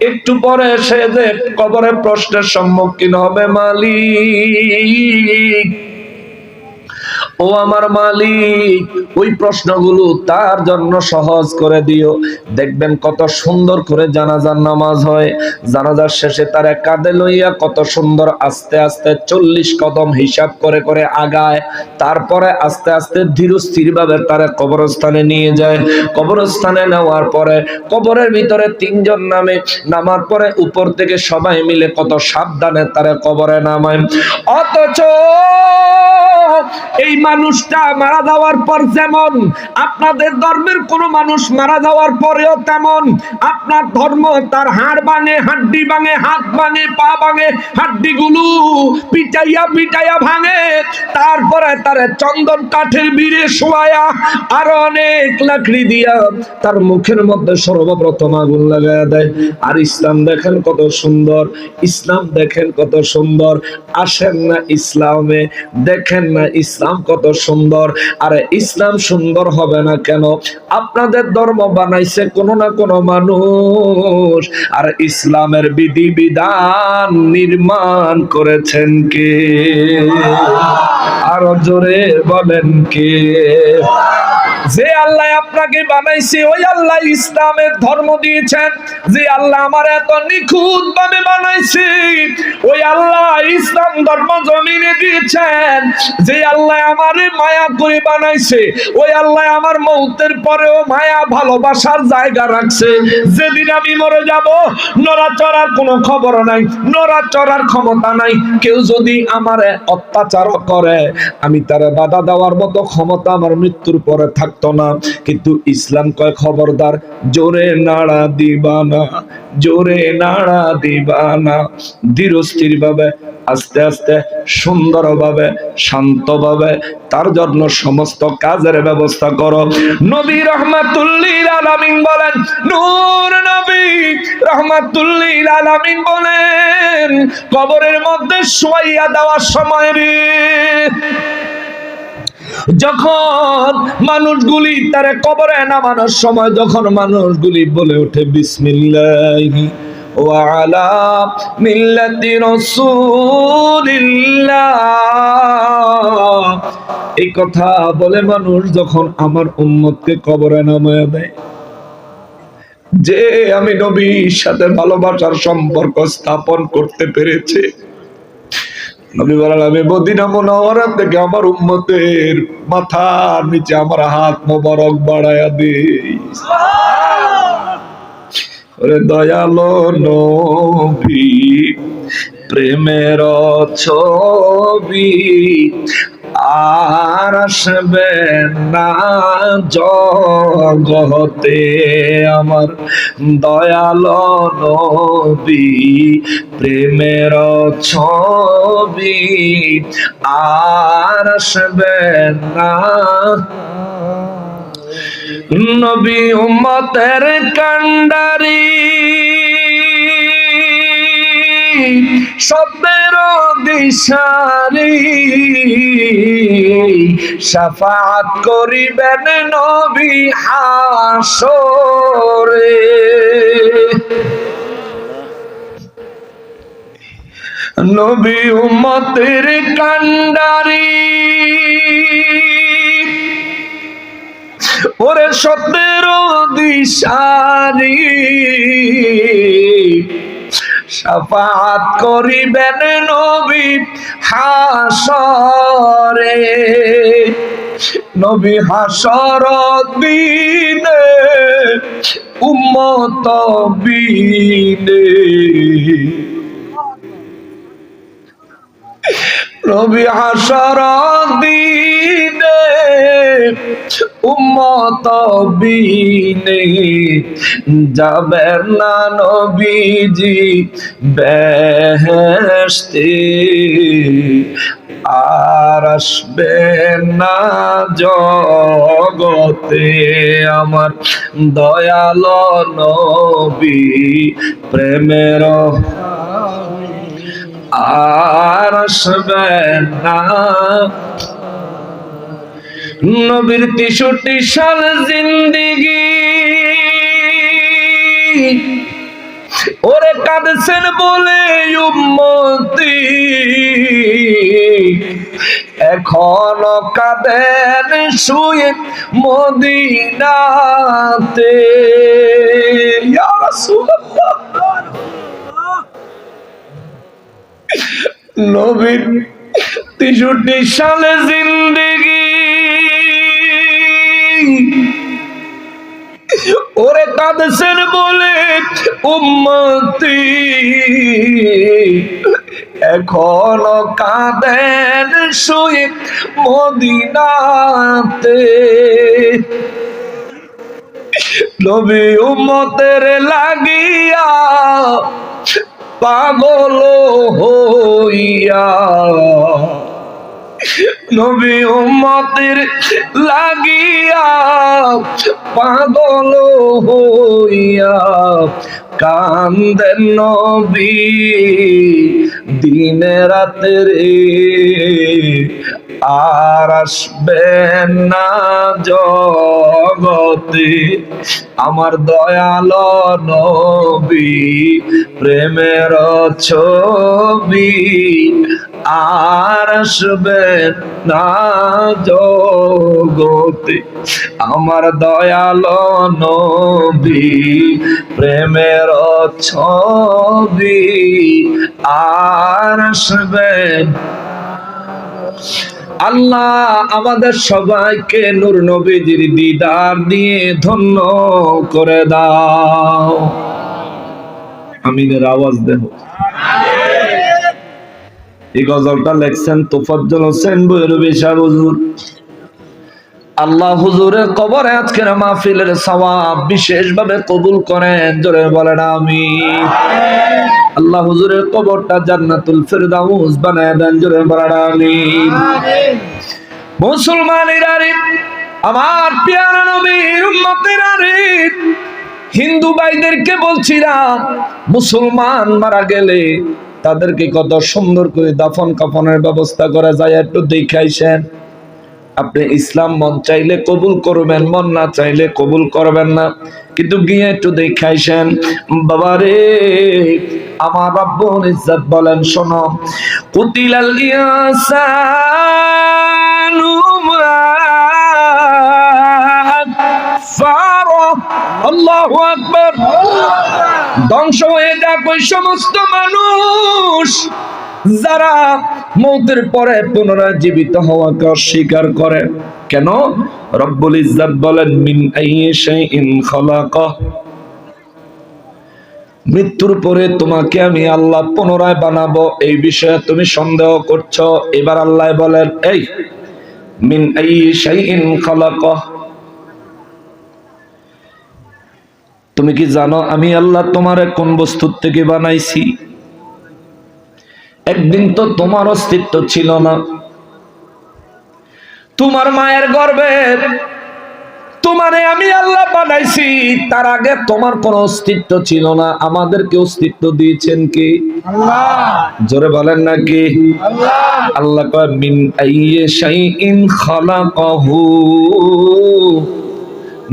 Speaker 1: একটু পরে সে যে কবরে প্রশ্নের সম্মুখীন হবে, মালিক ও আমার মালিক, ওই প্রশ্নগুলো তার জন্য সহজ করে দিও। দেখবেন কত সুন্দর করে জানাজার নামাজ হয়, জানাজার শেষে তার কাঁধে লইয়া কত সুন্দর আস্তে আস্তে 40 কদম হিসাব করে করে আগায়, তারপরে আস্তে আস্তে ধীর স্থির ভাবে তার কবরস্থানে নিয়ে যায়। কবরস্থানে নেওয়ার পরে কবরের ভিতরে 3 জন নামে, নামার পরে উপর থেকে সবাই মিলে কত সাবধানে তার কবরে নামায়। অথচ এই মানুষটা মারা যাওয়ার পর যেমন আপনাদের ধর্মের কোন মানুষ মারা যাওয়ার পরেও তেমন আপনার ধর্ম তার হাড় ভাঙে, হাড্ডি ভাঙে, হাত ভাঙে, পা ভাঙে, হাড্ডিগুলো পিটাইয়া পিটাইয়া ভাঙে, তারপরে তারে চন্দন কাঠের বীরে শোয়ায়া আর অনেক লাকড়ি দিয়া তার মুখের মধ্যে সর্বপ্রথম আগুন লাগায়া দেয়। আর ইসলাম দেখেন কত সুন্দর, ইসলাম দেখেন কত সুন্দর। আসেন না ইসলামে, দেখেন না ইসলাম কত সুন্দর। আরে ইসলাম সুন্দর হবে না কেন? আপনাদের ধর্ম বানাইছে কোনো না কোনো মানুষ, আর ইসলামের বিধি বিধান নির্মাণ করেছেন কে? আরো জোরে বলেন কে? যে আল্লাহ আপনাকে বানাইছে ওই আল্লাহ ইসলামের ধর্ম দিয়েছেন। যে আল্লাহ আমার এত নিখুঁত ভাবে বানাইছে ওই আল্লাহ ইসলাম ধর্ম জমিনে দিয়েছেন। যে আল্লাহ আমারে মায়া করে বানাইছে ওই আল্লাহ আমার মৌতের পরেও মায়া ভালোবাসার জায়গা রাখছে। যেদিন আমি মরে যাব নড়াচড়ার কোনো খবর নাই, নড়াচড়ার ক্ষমতা নাই। কেউ যদি আমারে অত্যাচার করে আমি তারে বাধা দেওয়ার মতো ক্ষমতা আমার মৃত্যুর পরে থাকতো না। কিন্তু ইসলাম কয় খবরদার, জোরে নাড়া দিবা না, জোরে নাড়া দিবা না। ধীর স্থির ভাবে আস্তে আস্তে সুন্দরভাবে শান্তভাবে তার জন্য সমস্ত কাজের ব্যবস্থা করো। নবী রাহমাতুল্লিল আলামিন বলেন, নূর নবী রাহমাতুল্লিল আলামিন বলেন, কবরের মধ্যে শোয়াইয়া দেওয়ার সময় রে যখন মানুষগুলি তার কবরে নামানোর সময় যখন মানুষগুলি বলে ওঠে বিসমিল্লাহি ওয়া আলা মিল্লাতি রাসূলিল্লাহ, এই কথা বলে মানুষ যখন আমার উম্মতকে কবরে নামায় দেয়, যে আমি নবীর সাথে ভালোবাসার সম্পর্ক স্থাপন করতে পেরেছে, নবী বলেন আমি মদিনা মুনাওয়ারা থেকে আমার উম্মতের মাথার নিচে আমার হাত মোবারক বাড়ায়া দেই। ওরে দয়ালো নবী প্রেমের ছবি আর আসবেন না জগতে আমার দয়াল নবী প্রেমের ছবি আর আসবেন না। নবী উম্মতের কান্ডারি সবের দিশারি শাফাআত করিবেন নবী হাসরে। নবী উম্মতের কান্ডারি ওরে সতের দিশারি শাফাআত করিবেন নবী হাসরে। নবী হাসর দিনে উম্মত বিনে নবী হাসর দিনে উম্মত বিনে যাবেন না নবীজি বেহেশতে আর আসবেন না জগতে আমার দয়াল নবী প্রেমের আর আসবেন না। নবীর 63 সাল জিন্দেগি ওরে কাঁদছেন বলে উম্মতি এখনো কাঁদেন শুয়ে মদিনাতে। ইয়া রাসূলুল্লাহ নবীর 63 সালে জিন্দেগি ওরে কাঁদছেন বলে উম্মতি এখনো কাঁদেন শুয়ে মদিনাতে। নবী উম্মতের লাগিয়া পাগল হইয়া নবী উম্মতের লাগিয়া পাগল হইয়া কান্দেন নবী দিনে রাতে রে আর আসবেন না জগতে আমার দয়াল নবী প্রেমের ছবি আর আসবেন না জগতে আমার দয়াল নবী প্রেমের ছবি আর আসবেন। আল্লাহ আমাদের সবাইকে নূর নবীজির দিদার দিয়ে ধন্য করে দাও। আমিনের আওয়াজ দেব। এই গজলটা লেখছেন তোফাজ্জল হোসেন বৈরবী সাহেব হুজুর। আল্লাহ হুজুরের কবরে আজকের মাহফিলের সওয়াব বিশেষভাবে কবুল করেন, জোরে বলেন আমিন। আল্লাহ হুজুরের কবরটা জান্নাতুল ফিরদাউস বানায় দেন, জোরে বলেন আমিন। মুসলমানেরা রে, আমার প্রিয় নবীর উম্মতেরা রে, হিন্দু ভাইদেরকে বলছিলাম মুসলমান মারা গেলে তাদেরকে কত সুন্দর করে দাফন কাফনের ব্যবস্থা করা যায় একটু দেখাইছেন। আপনি ইসলাম মন চাইলে কবুল করবেন, মন না চাইলে কবুল করবেন না, কিন্তু গিয়ে একটু দেখাইছেন। বাবারে আমার রব্বুল ইজ্জত বলেন শোনো, কুতিলাল ইনসানু মা আকফারা। আল্লাহু আকবার। ধ্বংস হয়ে যাক ওই সমস্ত মানুষ যারা মওতের পরে পুনরায় জীবিত হওয়াকে অস্বীকার করে। কেন? রব্বুল ইজ্জত বলেন মিন আইয়ি শাইইন খালাকা। মৃত্যুর পরে তোমাকে আমি আল্লাহ পুনরায় বানাবো, এই বিষয়ে তুমি সন্দেহ করছো। এবার আল্লাহ বলেন, এই মিন আইয়ি শাইইন খালাকাহ। তুমি কি জানো আমি আল্লাহ তোমারে কোন বস্তু থেকে বানাইছি? একদিন তো তোমার অস্তিত্ব ছিল না। তোমার মায়ের গর্ভে তোমারে আমি আল্লাহ বানাইছি, তার আগে তোমার কোনো অস্তিত্ব ছিল না। আমাদেরকে অস্তিত্ব দিয়েছেন কি? আল্লাহ। জোরে বলেন না কি? আল্লাহ। আল্লাহ কয় মিন আইয়ি শাইইন খালাকাহু।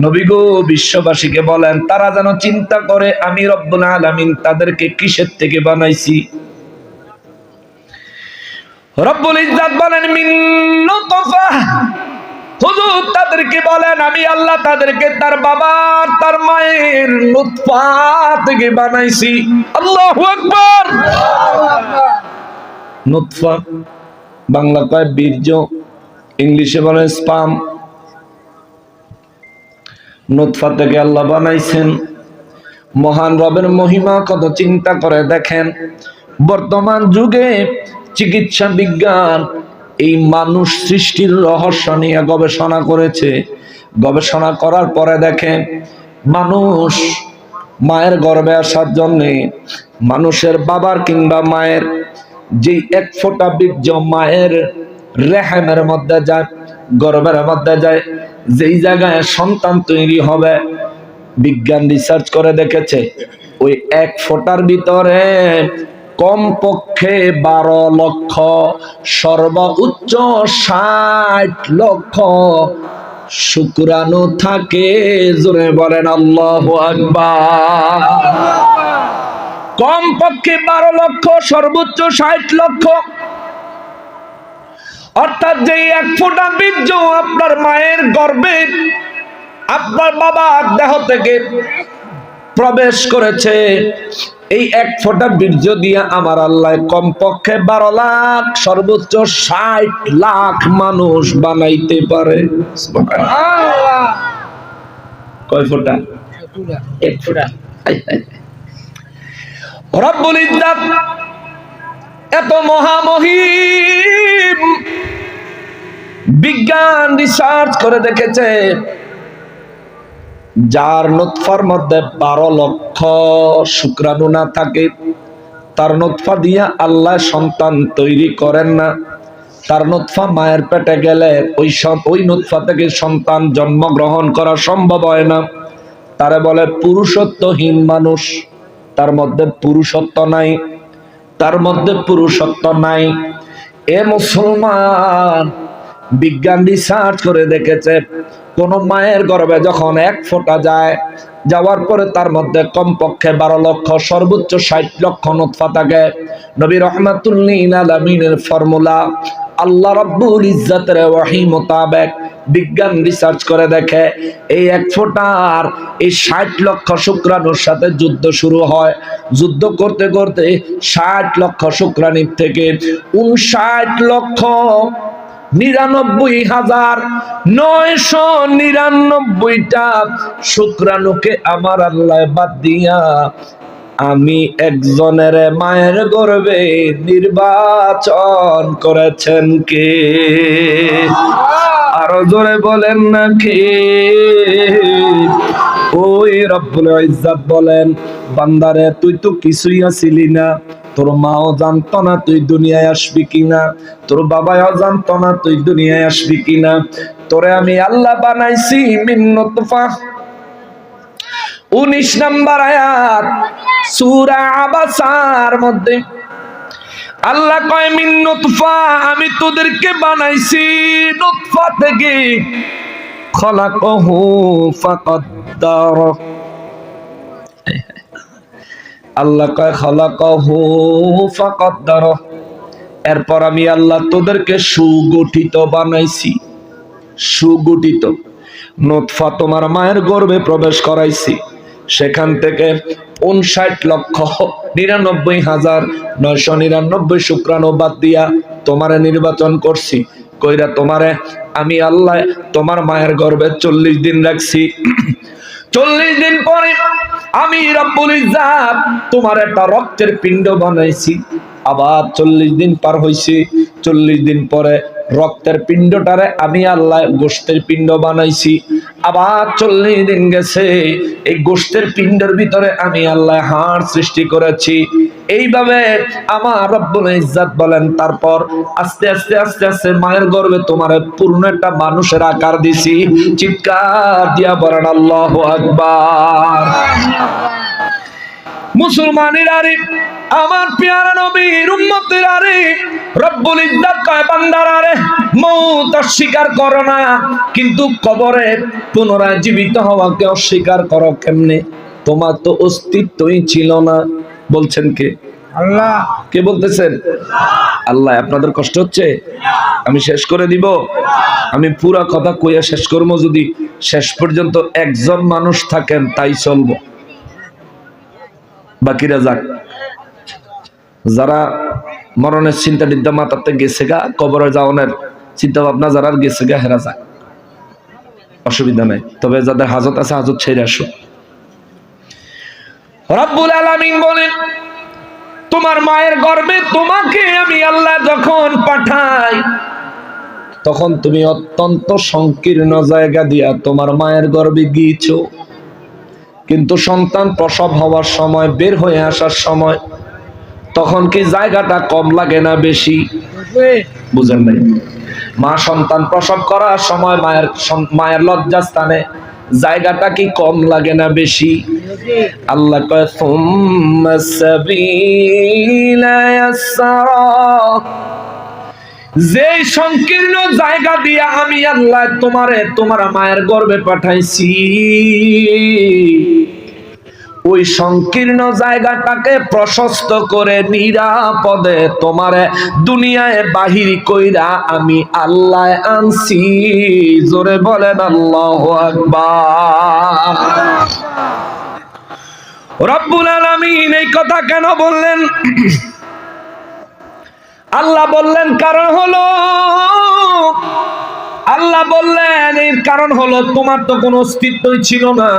Speaker 1: নবী গো, বিশ্ববাসীকে বলেন তারা যেন চিন্তা করে আমি রব্বুল আলামিন তাদেরকে কিসের থেকে বানাইছি। রব্বুল ইজ্জত বলেন মিন নুতফা। হুজুর তাদেরকে বলেন আমি আল্লাহ তাদেরকে তার বাবা তার মায়ের নুতফা থেকে বানাইছি। আল্লাহু আকবার। নুতফা বাংলা কয় বীর্য, ইংলিশে বলে স্পাম। নুতফা থেকে আল্লাহ বানাইছেন। মহান রবের মহিমা কত চিন্তা করে দেখেন। বর্তমান যুগে চিকিৎসা বিজ্ঞান এই মানুষ সৃষ্টির রহস্য নিয়ে গবেষণা করেছে। গবেষণা করার পরে দেখেন মানুষ মায়ের গর্ভে আসার জন্য মানুষের বাবার কিংবা মায়ের যে এক ফোঁটা বীর্য মায়ের রেহেমের মধ্যে যায়, গর্ভের মধ্যে যায়, যেই জায়গায় সন্তান তৈরি হবে, বিজ্ঞান রিসার্চ করে দেখেছে ওই এক ফোঁটার ভিতরে কমপক্ষে 12 লক্ষ, সর্বোচ্চ 60 লক্ষ শুক্রাণু থাকে। জোরে বলেন আল্লাহু আকবার। কমপক্ষে 12 লক্ষ, সর্বোচ্চ 60 লক্ষ। অর্থাৎ যে এক ফোঁটা বীর্য আপনার মায়ের গর্ভে আপনার বাবার দেহ থেকে প্রবেশ করেছে, এই এক ফোঁটা বীর্য দিয়ে আমার আল্লাহ কমপক্ষে 12 লাখ, সর্বোচ্চ 60 লাখ মানুষ বানাইতে পারে। সুবহানাল্লাহ। কয় ফোঁটা? এক ফোঁটা। রব্বুল ইজ্জত এত মহামহিম, বিজ্ঞান রিসার্চ করে দেখেছে যার নুতফার মধ্যে 12 লক্ষ শুক্রাণু না থাকে, তার নুতফা দিয়া আল্লাহ সন্তান তৈরি করেন না। তার নুতফা মায়ের পেটে গেলে ওই নুতফা থেকে সন্তান জন্মগ্রহণ করা সম্ভব হয় না। তারে বলে পুরুষত্বহীন মানুষ। তার মধ্যে পুরুষত্ব নাই, তার মধ্যে পুরুষত্ব নাই। এ মুসলমান, বিজ্ঞান রিসার্চ করে দেখেছে কোন মায়ের গর্ভে যখন এক ফোঁটা যায়, যাওয়ার পরে তার মধ্যে কমপক্ষে 12 লক্ষ, সর্বোচ্চ 60 লক্ষ নুতফা থাকে। নবী রাহমাতুল লিল আলামিনের ফর্মুলা আল্লাহ রাব্বুল ইজ্জতের ওহী মোতাবেক বিজ্ঞান রিসার্চ করে দেখে এই এক ফোঁটার এই 60 লক্ষ শুক্রাণুর সাথে যুদ্ধ শুরু হয়। যুদ্ধ করতে করতে 60 লক্ষ শুক্রাণুর থেকে 59 লক্ষ 99,999টা শুক্রাণুকে আমার আল্লাহ বাদ দিয়া আমি একজনের মায়ের গর্ভে নির্বাচন করেছেন কে? আরো জোরে বলেন না কে? ওই রব্বুল ইজ্জত বলেন বান্দারে তুই তো কিছুই আছিলি না, তোর মাও জানতো না তুই দুনিয়ায় আসবি কিনা, তোর বাবাও জানতো না তুই দুনিয়ায় আসবি কিনা। তোরে আমি আল্লাহ বানাইছি মিন নুতফা। 19 নম্বর আয়াত সূরা আবাসার মধ্যে আল্লাহ কয় মিন নুতফা, আমি তোদেরকে বানাইছি নুতফা থেকে। খলাকহু ফাকদ্দার। আল্লাহ কয় খলাকহু ফাকদ্দার। এরপর আমি আল্লাহ তোদেরকে সুগঠিত বানাইছি। সুগঠিত নুতফা তোমার মায়ের গর্ভে প্রবেশ করাইছি, সেখান থেকে 59,99,999 শুক্রাণু বাদ দিয়া তোমারে নির্বাচন করছি। কইরা তোমারে আমি আল্লাহ তোমার মায়ের গর্ভে 40 দিন রাখছি। 40 দিন পরে আমি রব্বুল ইজ্জত তোমার একটা রক্তের পিণ্ড বানাইছি। আবার 40 দিন পার হইছে, 40 দিন পরে রক্তের পিণ্ডটারে আমি আল্লাহ গোশতের পিণ্ড বানাইছি। আবার 40 দিন গেছে, এই গোশতের পিণ্ডের ভিতরে আমি আল্লাহ হাড় সৃষ্টি করেছি। এইভাবে আমার রব্বুল ইজ্জত বলেন, তারপর আস্তে আস্তে আস্তে আস্তে মায়ের গর্ভে তোমার পূর্ণ একটা মানুষের আকার দিছি। চিৎকার দিয়া বলেন আল্লাহু আকবার। মুসলমানেরা রে, আমার পেয়ারা নবীর উম্মতেরা রে, রব্বুল ইজ্জত কয় বান্দারা রে, মওত অস্বীকার করো না, কিন্তু কবরে পুনরায় জীবিত হওয়াকে অস্বীকার করো কেমনে? তোমার তো অস্তিত্বই ছিল না। বলছেন কে? আল্লাহ। কে বলতেছেন? আল্লাহ। আপনাদের কষ্ট হচ্ছে? আমি শেষ করে দিব। আমি পুরা কথা কইয়া শেষ করবো, যদি শেষ পর্যন্ত একজন মানুষ থাকেন তাই চলবো, বাকিরা যাক। যারা মরণের চিন্তা টিন্তা মাথাতে গেছে গা, কবরে যাওয়ার চিন্তা ভাবনা যারা গেছে গা, হেরা যাক, অসুবিধা নাই। তবে যাদের হাজত আছে হাজত ছেড়ে আসো। রব্বুল আলামিন বলেন, তোমার মায়ের গর্ভে তোমাকে আমি আল্লাহ যখন পাঠাই, তখন তুমি অত্যন্ত সংকীর্ণ জায়গা দিয়া তোমার মায়ের গর্ভে গিয়েছো, কিন্তু সন্তান প্রসব হওয়ার সময়, বের হয়ে আসার সময়, তখন কি জায়গাটা কম লাগে না বেশি? বুঝেন নাই? মা সন্তান প্রসব করার সময় মায়ের লজ্জাস্থানে জায়গাটা কি কম লাগে না বেশি? আল্লাহ কয় সুম্মা সাবিলা ইয়াসরা, যে সংকীর্ণ জায়গা দিয়া আমি আল্লাহ তোমার মায়ের গর্ভে পাঠাইছি, ওই সংকীর্ণ জায়গাটাকে প্রশস্ত করে নিরাপদে তোমারে দুনিয়ায় বাহির কইরা আমি আল্লাহ আনছি। জোরে বলেন আল্লাহু আকবার। রব্বুল আলামিন এই কথা কেন বললেন? আল্লাহ বললেন এর কারণ হলো তোমার তো কোনো অস্তিত্বই ছিল না।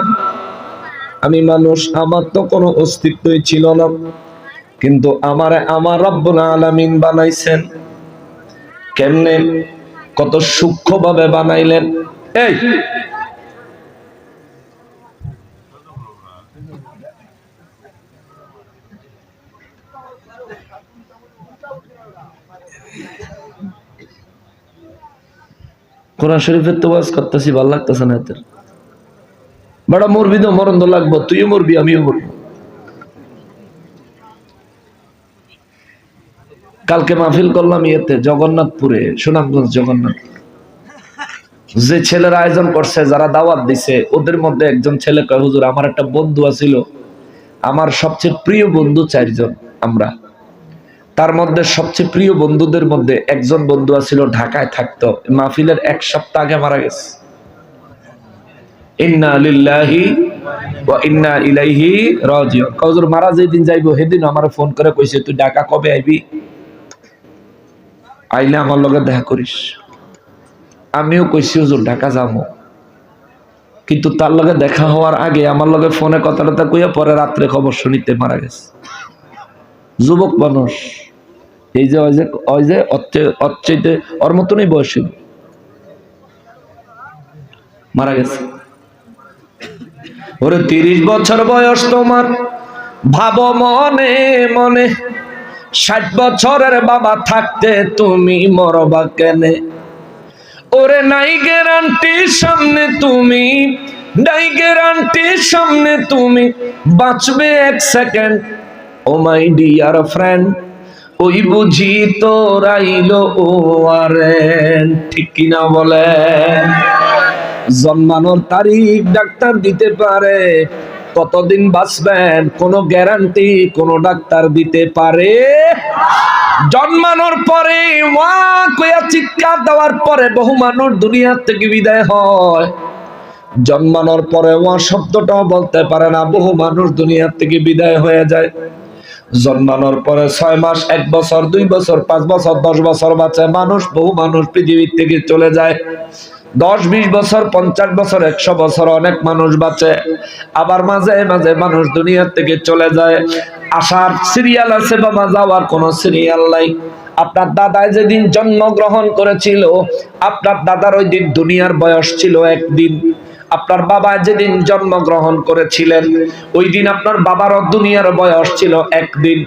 Speaker 1: আমি মানুষ, আমার তো কোনো অস্তিত্বই ছিল না, কিন্তু আমার রব্বুল আলামিন বানাইছেন। কেমনে? কত সূক্ষ্মভাবে বানাইলেন। এই কোরআন শরীফের তো ওয়াজ করতেছি, ভালো লাগতেছে না এদের। বড় মরবি তো মরণ তো লাগবো, তুইও মরবি আমিও মরবো। কালকে মাহফিল করলাম ইয়েতে, জগন্নাথপুরে, সুনামগঞ্জ জগন্নাথ। যে ছেলের আয়োজন করছে, যারা দাওয়াত দিছে, ওদের মধ্যে একজন ছেলে কয়, হুজুর আমার একটা বন্ধু আছিল, আমার সবচেয়ে প্রিয় বন্ধু 4 জন আমরা, তার মধ্যে সবচেয়ে প্রিয় বন্ধুদের মধ্যে একজন বন্ধু আছিল ঢাকায় থাকতো, মাহফিলের 1 সপ্তাহ আগে মারা গেছে। ইন্না লিল্লাহি ওয়া ইন্না ইলাইহি রাজিউন। হুজুর মারা যেদিন যাইবো সেদিন আমার ফোন করে কইছে, তুই ঢাকা কবে আইবি? আইলে আমার লগে দেখা করিস। আমিও কইছি হুজুর ঢাকা যাবো, কিন্তু তার লগে দেখা হওয়ার আগে আমার লগে ফোনে কথাটা কইয়া পরে রাত্রে খবর শুনিতে মারা গেছে। যুবক মানুষ, এই যে ওই যে অচ্চাইতে ওর মতনই বয়স মারা গেছে। ওরে 30 বছর বয়স তোমার, ভাবো মনে মনে 60 বছরের বাবা থাকতে তুমি মরবা কেনে? ওরে নাই গ্যারান্টির সামনে তুমি, নাই গ্যারান্টির সামনে তুমি বাঁচবে 1 second. Oh my dear friend, ওই বুঝি তোর আইলো ও আরেন। ঠিক কিনা বলেন? জন্মানোর তারিখ ডাক্তার দিতে পারে, কতদিন বাঁচবেন কোনো গ্যারান্টি কোনো ডাক্তার দিতে পারে? জন্মানোর পরে ওয়া কইয়া চিৎকার দেওয়ার পরে বহু মানুষ দুনিয়া থেকে বিদায় হয়। জন্মানোর পরে ওয়া শব্দটাও বলতে পারে না, বহু মানুষ দুনিয়া থেকে বিদায় হয়ে যায়। জন্মানোর পরে 6 মাস, 1 বছর, 2 বছর, 5 বছর, 10 বছর বাঁচে মানুষ, বহু মানুষ পৃথিবী থেকে চলে যায়। 10-20 বছর, 50 বছর, 100 বছর অনেক মানুষ বাঁচে। আবার মাঝে মাঝে মানুষ দুনিয়া থেকে চলে যায়। আসার সিরিয়াল আছে বাবা, যাওয়ার কোনো সিরিয়াল নাই। আপনার দাদায় যেদিন জন্মগ্রহণ করেছিল, আপনার দাদার ওই দিন দুনিয়ার বয়স ছিল 1 দিন। আপনার বাবা যেদিন জন্মগ্রহণ করেছিলেন, ওই দিন আপনার বাবারও দুনিয়ার বয়স ছিল 1 দিন।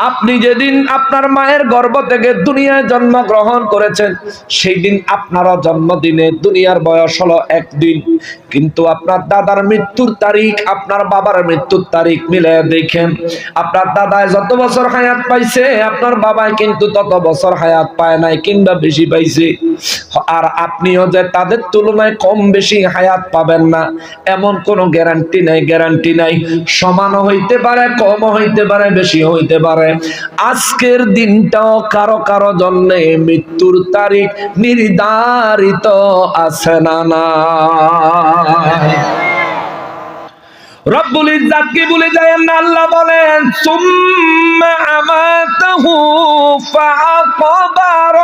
Speaker 1: আপনি যেদিন আপনার মায়ের গর্ভ থেকে দুনিয়ায় জন্মগ্রহণ করেছেন, সেই দিন আপনারও জন্মদিনে দুনিয়ার বয়স হলো 1 দিন। কিন্তু আপনার দাদার মৃত্যুর তারিখ আপনার বাবার মৃত্যুর তারিখ মিলে দেখেন, আপনার দাদায় যত বছর হায়াত পাইছে, আপনার বাবায় কিন্তু তত বছর হায়াত পায় নাই, কিংবা বেশি পাইছে। আর আপনিও যে তাদের তুলনায় কম বেশি হায়াত পাবেন না, এমন কোনো গ্যারান্টি নাই, গ্যারান্টি নাই। সমানও হইতে পারে, কমও হইতে পারে, বেশি হইতে পারে। আজকের দিনটাও কারো কারো জন্য মৃত্যুর তারিখ নির্ধারিত আছে না না? রব্বুল ইজ্জাত কি ভুলে যায় না? আল্লাহ বলেন সুম্মা আমাতাহু ফাআকবার।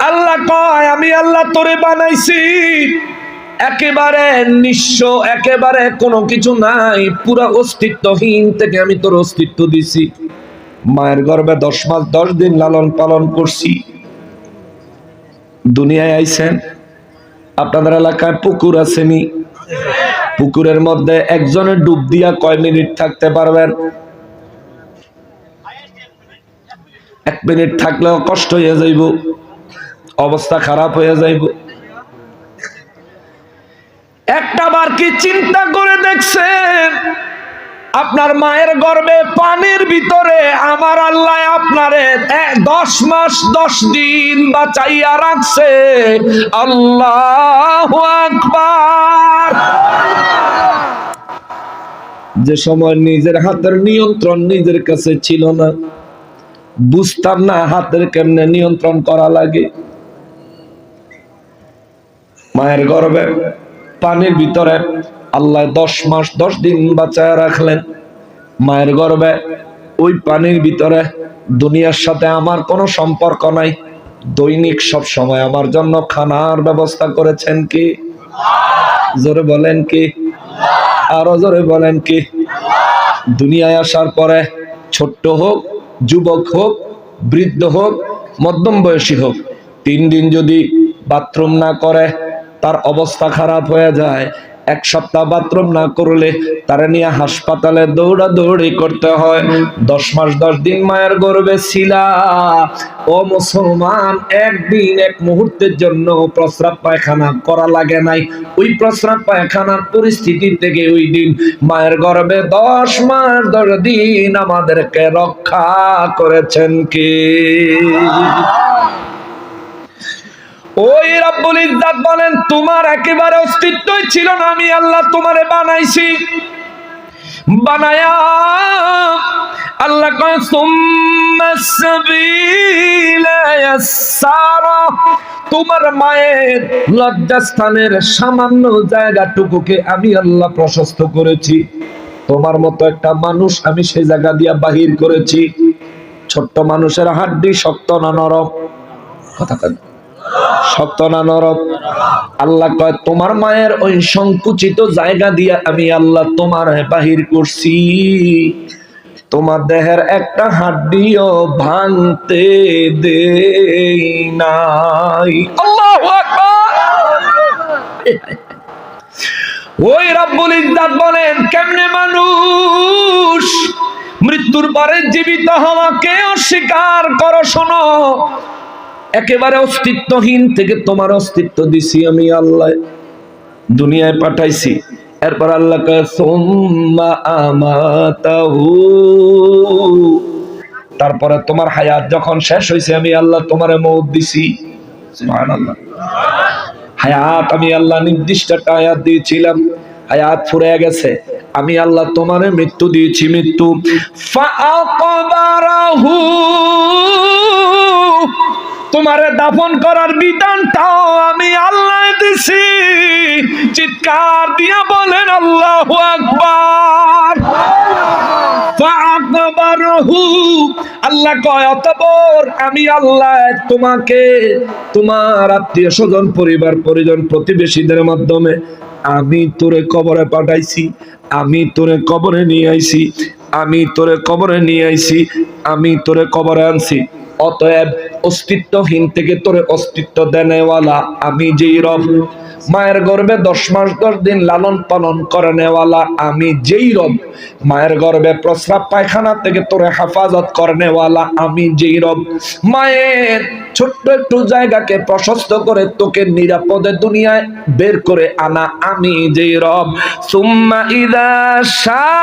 Speaker 1: আল্লাহ কয় আমি আল্লাহ তোরে বানাইছি একেবারে নিঃস্ব, একেবারে কোনো কিছু নাই, পুরো অস্তিত্বহীন থেকে আমি তোর অস্তিত্ব দিছি। মায়ের গর্ভে 10 মাস 10 দিন লালন পালন করছি। দুনিয়ায় আইছেন, আপনাদের এলাকায় পুকুর আসেনি? পুকুরের মধ্যে একজনের ডুব দিয়া কয় মিনিট থাকতে পারবেন? 1 মিনিট থাকলেও কষ্ট হয়ে যাইব, অবস্থা খারাপ হয়ে যাইব। একটা বার কি চিন্তা করে দেখছেন, আপনার মায়ের গর্ভে পানির ভিতরে আমার আল্লাহ আপনারে 10 মাস 10 দিন বাঁচাইয়া রাখছে? আল্লাহু আকবার। যে সময় নিজের হাতের নিয়ন্ত্রণ নিজের কাছে ছিল না, বুঝতাম না হাতের কেমনে নিয়ন্ত্রণ করা লাগে। মায়ের গর্ভে পানির ভিতরে আল্লাহ 10 মাস 10 দিন বাঁচায় রাখলেন। মায়ের গর্ভে ওই পানির ভিতরে দুনিয়ার সাথে আমার কোনো সম্পর্ক নাই, দৈনিক সব সময় আমার জন্য খানার ব্যবস্থা করেছেন কি? জোরে বলেন কি? আরো জোরে বলেন কি? দুনিয়ায় আসার পরে ছোট্ট হোক, যুবক হোক, বৃদ্ধ হোক, মধ্যম বয়সী হোক, 3 দিন যদি বাথরুম না করে তার অবস্থা খারাপ হয়ে যায়। 1 সপ্তাহ বাথরুম না করলে তারা নিয়ে হাসপাতালে দৌড়াদৌড়ি করতে হয়। 10 মাস 10 দিন মায়ের গর্ভে ছিলা ও মুসলমান, একদিন 1 মুহূর্তের জন্য প্রস্রাব পায়খানা করা লাগে নাই। ওই প্রস্রাব পায়খানার পরিস্থিতি থেকে ওই দিন মায়ের গর্ভে 10 মাস 10 দিন আমাদেরকে রক্ষা করেছেন কে? ওই রব্বুল ইজ্জাত বলেন তোমার একেবারে অস্তিত্বই ছিল না, আমি আল্লাহ তোমারে বানাইছি। বানায়া আল্লাহ কয় সুম্মাস সাবিলা ইয়াসসারা, তোমার মায়ের লজ্জাস্থানের সামান্য জায়গাটুকুকে আমি আল্লাহ প্রশস্ত করেছি। তোমার মতো একটা মানুষ আমি সেই জায়গা দিয়া বাহির করেছি। ছোট্ট মানুষের হাড্ডি শক্ত না নরম? কথা কয় শক্ত না নরম? আল্লাহ কয় তোমার মায়ের ওই সংকুচিত জায়গা দিয়া আমি আল্লাহ তোমার বাহির করছি, তোমার দেহের একটা হাড্ডিও ভাঙতে দেই নাই। আল্লাহু আকবার। ওই রব্বুল ইজ্জাত বলেন কেমনে মানুষ মৃত্যুর পরে জীবিত হওয়াকে অস্বীকার করো? শোনো, একেবারে অস্তিত্বহীন থেকে তোমার অস্তিত্ব দিছি আমি আল্লাহ, দুনিয়ায় পাঠাইছি। এরপর আল্লাহ কয় সুম্মা আমাতাহু, তারপরে তোমার হায়াত যখন শেষ হয়েছে আমি আল্লাহ তোমারে মওত দিছি। সুবহানাল্লাহ। হায়াত আমি আল্লাহ নির্দিষ্ট একটা হায়াত দিয়েছিলাম, হায়াত ফুরিয়ে গেছে, আমি আল্লাহ তোমারে মৃত্যু দিয়েছি। মৃত্যু ফাআকবারাহু, তোমারে দাফন করার বিধানটাও আমি আল্লাহ দিছি। চিৎকার দিয়া বলেন আল্লাহু আকবার। ফাআকবারহু, আল্লাহ কয় অতঃপর আমি আল্লাহ তোমাকে তোমার আত্মীয় স্বজন, পরিবার পরিজন, প্রতিবেশীদের মাধ্যমে আমি তোরে কবরে পাঠাইছি, আমি তোরে কবরে নিয়ে আইছি, আমি তোরে কবরে নিয়ে আইছি, আমি তোরে কবরে আনছি। অতএব অস্তিত্বহীন থেকে তোরে অস্তিত্ব দেনেওয়ালা আমি যেই রব, মায়ের গর্ভে 10 মাস 10 দিন লালন পালন করে নেওয়ালা আমি যেই রব, মায়ের গর্ভে প্রস্রাব পায়খানা থেকে তোরে হেফাজত করনেওয়ালা আমি যেই রব, মায়ের ছোট্ট একটু জায়গাকে প্রশস্ত করে তোকে নিরাপদে দুনিয়ায় বের করে আনা আমি যেই রব। সুম্মা ইদা শাআ,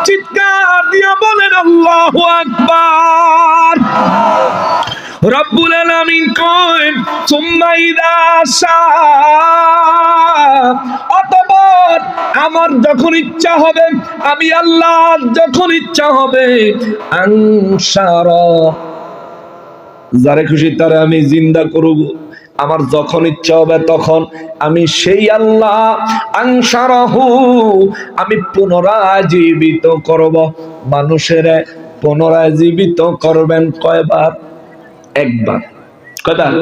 Speaker 1: চিৎকার দিয়া বলেন আল্লাহু আকবার। রব্বুল আলামিন কয় সুম্মা ইদা শাআ, অতঃপর আমার যখন ইচ্ছা হবে, আমি আল্লাহ যখন ইচ্ছা হবে, আনশারা, যারে খুশি তারে আমি জিন্দা করব। আমার যখন ইচ্ছা হবে তখন আমি সেই আল্লাহ আনশারাহু, আমি পুনরায় জীবিত করব। মানুষের পুনরায় জীবিত করবেন কয়বার? একবার। কয়বার?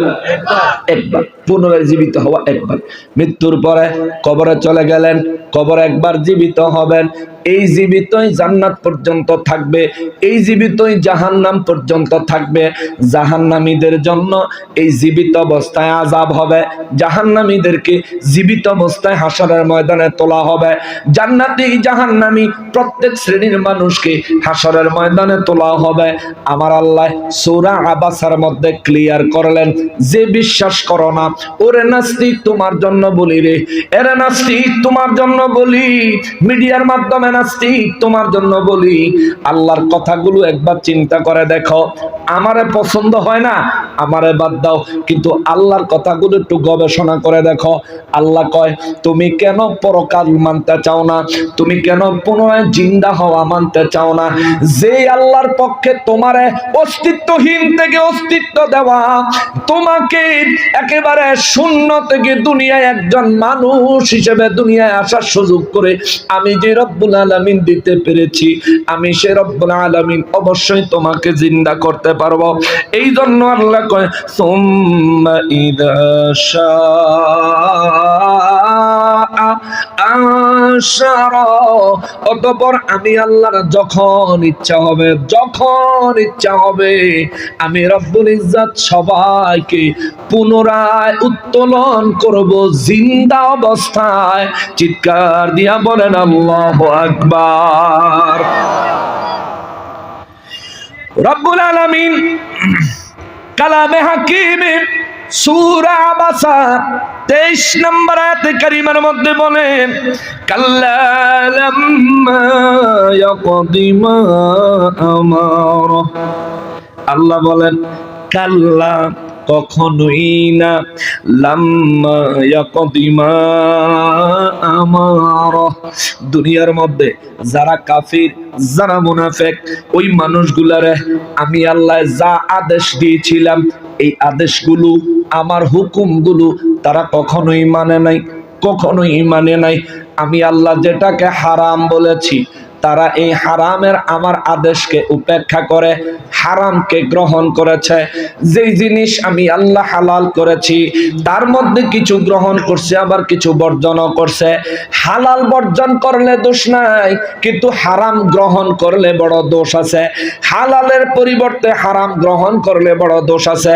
Speaker 1: একবার। পুনরায় জীবিত হওয়া একবার। মৃত্যুর পরে কবরে চলে গেলেন, কবরে একবার জীবিত হবেন। এই জীবিতই জান্নাত পর্যন্ত থাকবে, এই জীবিতই জাহান্নাম পর্যন্ত থাকবে। জাহান্নামীদের জন্য এই জীবিত অবস্থায় আযাব হবে, জাহান্নামীদেরকে জীবিত অবস্থায় হাশরের ময়দানে তোলা হবে। জান্নাতি জাহান্নামী প্রত্যেক শ্রেণীর মানুষকে হাশরের ময়দানে তোলা হবে। আমার আল্লাহ সূরা আবাসার মধ্যে ক্লিয়ার করলেন, যে বিশ্বাস করো না, ওরে নাস্তিক তোমার জন্য বলি রে, এরে নাস্তিক তোমার জন্য বলি, মিডিয়ার মাধ্যমে নাস্তিক তোমার জন্য বলি, আল্লাহর কথাগুলো একবার চিন্তা করে দেখো। আমারে পছন্দ হয় না, আমারে বাদ দাও, কিন্তু আল্লাহর কথাগুলো একটু গবেষণা করে দেখো। আল্লাহ কয় তুমি কেন পরকাল মানতে চাও না, তুমি কেন পুনরায় জিন্দা হওয়া মানতে চাও না? যে আল্লাহর পক্ষে তোমারে অস্তিত্বহীন থেকে অস্তিত্ব দেওয়া, তোমাকে একেবারে শূন্য থেকে দুনিয়ায় একজন মানুষ হিসেবে দুনিয়ায় আসার সুযোগ করে আমি যে রব্বুল আলামিন দিতে পেরেছি, আমি সে রব্বুল আলামিন অবশ্যই তোমাকে জিন্দা করতে পারবো। এই জন্য আল্লাহ কয় সুম্মা ইদা শাআ আনশারা, অতঃপর আমি আল্লাহর যখন ইচ্ছা হবে, যখন ইচ্ছা হবে, আমি রব্বুল ইজ্জত সবাইকে পুনরায় উত্তোলন করব জিন্দা অবস্থায়। চিৎকার দিয়া বলেন আল্লাহু আকবার। রব্বুল আলামিন কালামে হাকিমে সূরা আবাসা 23 নম্বর আয়াতে কারিমার মধ্যে বলেন, কাল্লা লাম্মা ইয়াকদি মা আমার, আল্লাহ বলেন কাল্লা, কখনোই না, লাম্মা ইয়াকদি মা আমার, দুনিয়ার মধ্যে যারা কাফির, যারা মুনাফিক, ওই মানুষগুলারে আমি আল্লাহ যা আদেশ দিয়েছিলাম, এই আদেশগুলো, আমার হুকুমগুলো তারা কখনোই মানে নাই, কখনোই মানে নাই। আমি আল্লাহ যেটাকে হারাম বলেছি, তারা এই হারামের আমার আদেশকে উপেক্ষা করে হারামকে গ্রহণ করেছে। যেই জিনিস আমি আল্লাহ হালাল করেছি তার মধ্যে কিছু গ্রহণ করছে, আবার কিছু বর্জনও করছে। হালাল বর্জন করলে দোষ নাই, কিন্তু হারাম গ্রহণ করলে বড় দোষ আছে। হালালের পরিবর্তে হারাম গ্রহণ করলে বড় দোষ আছে।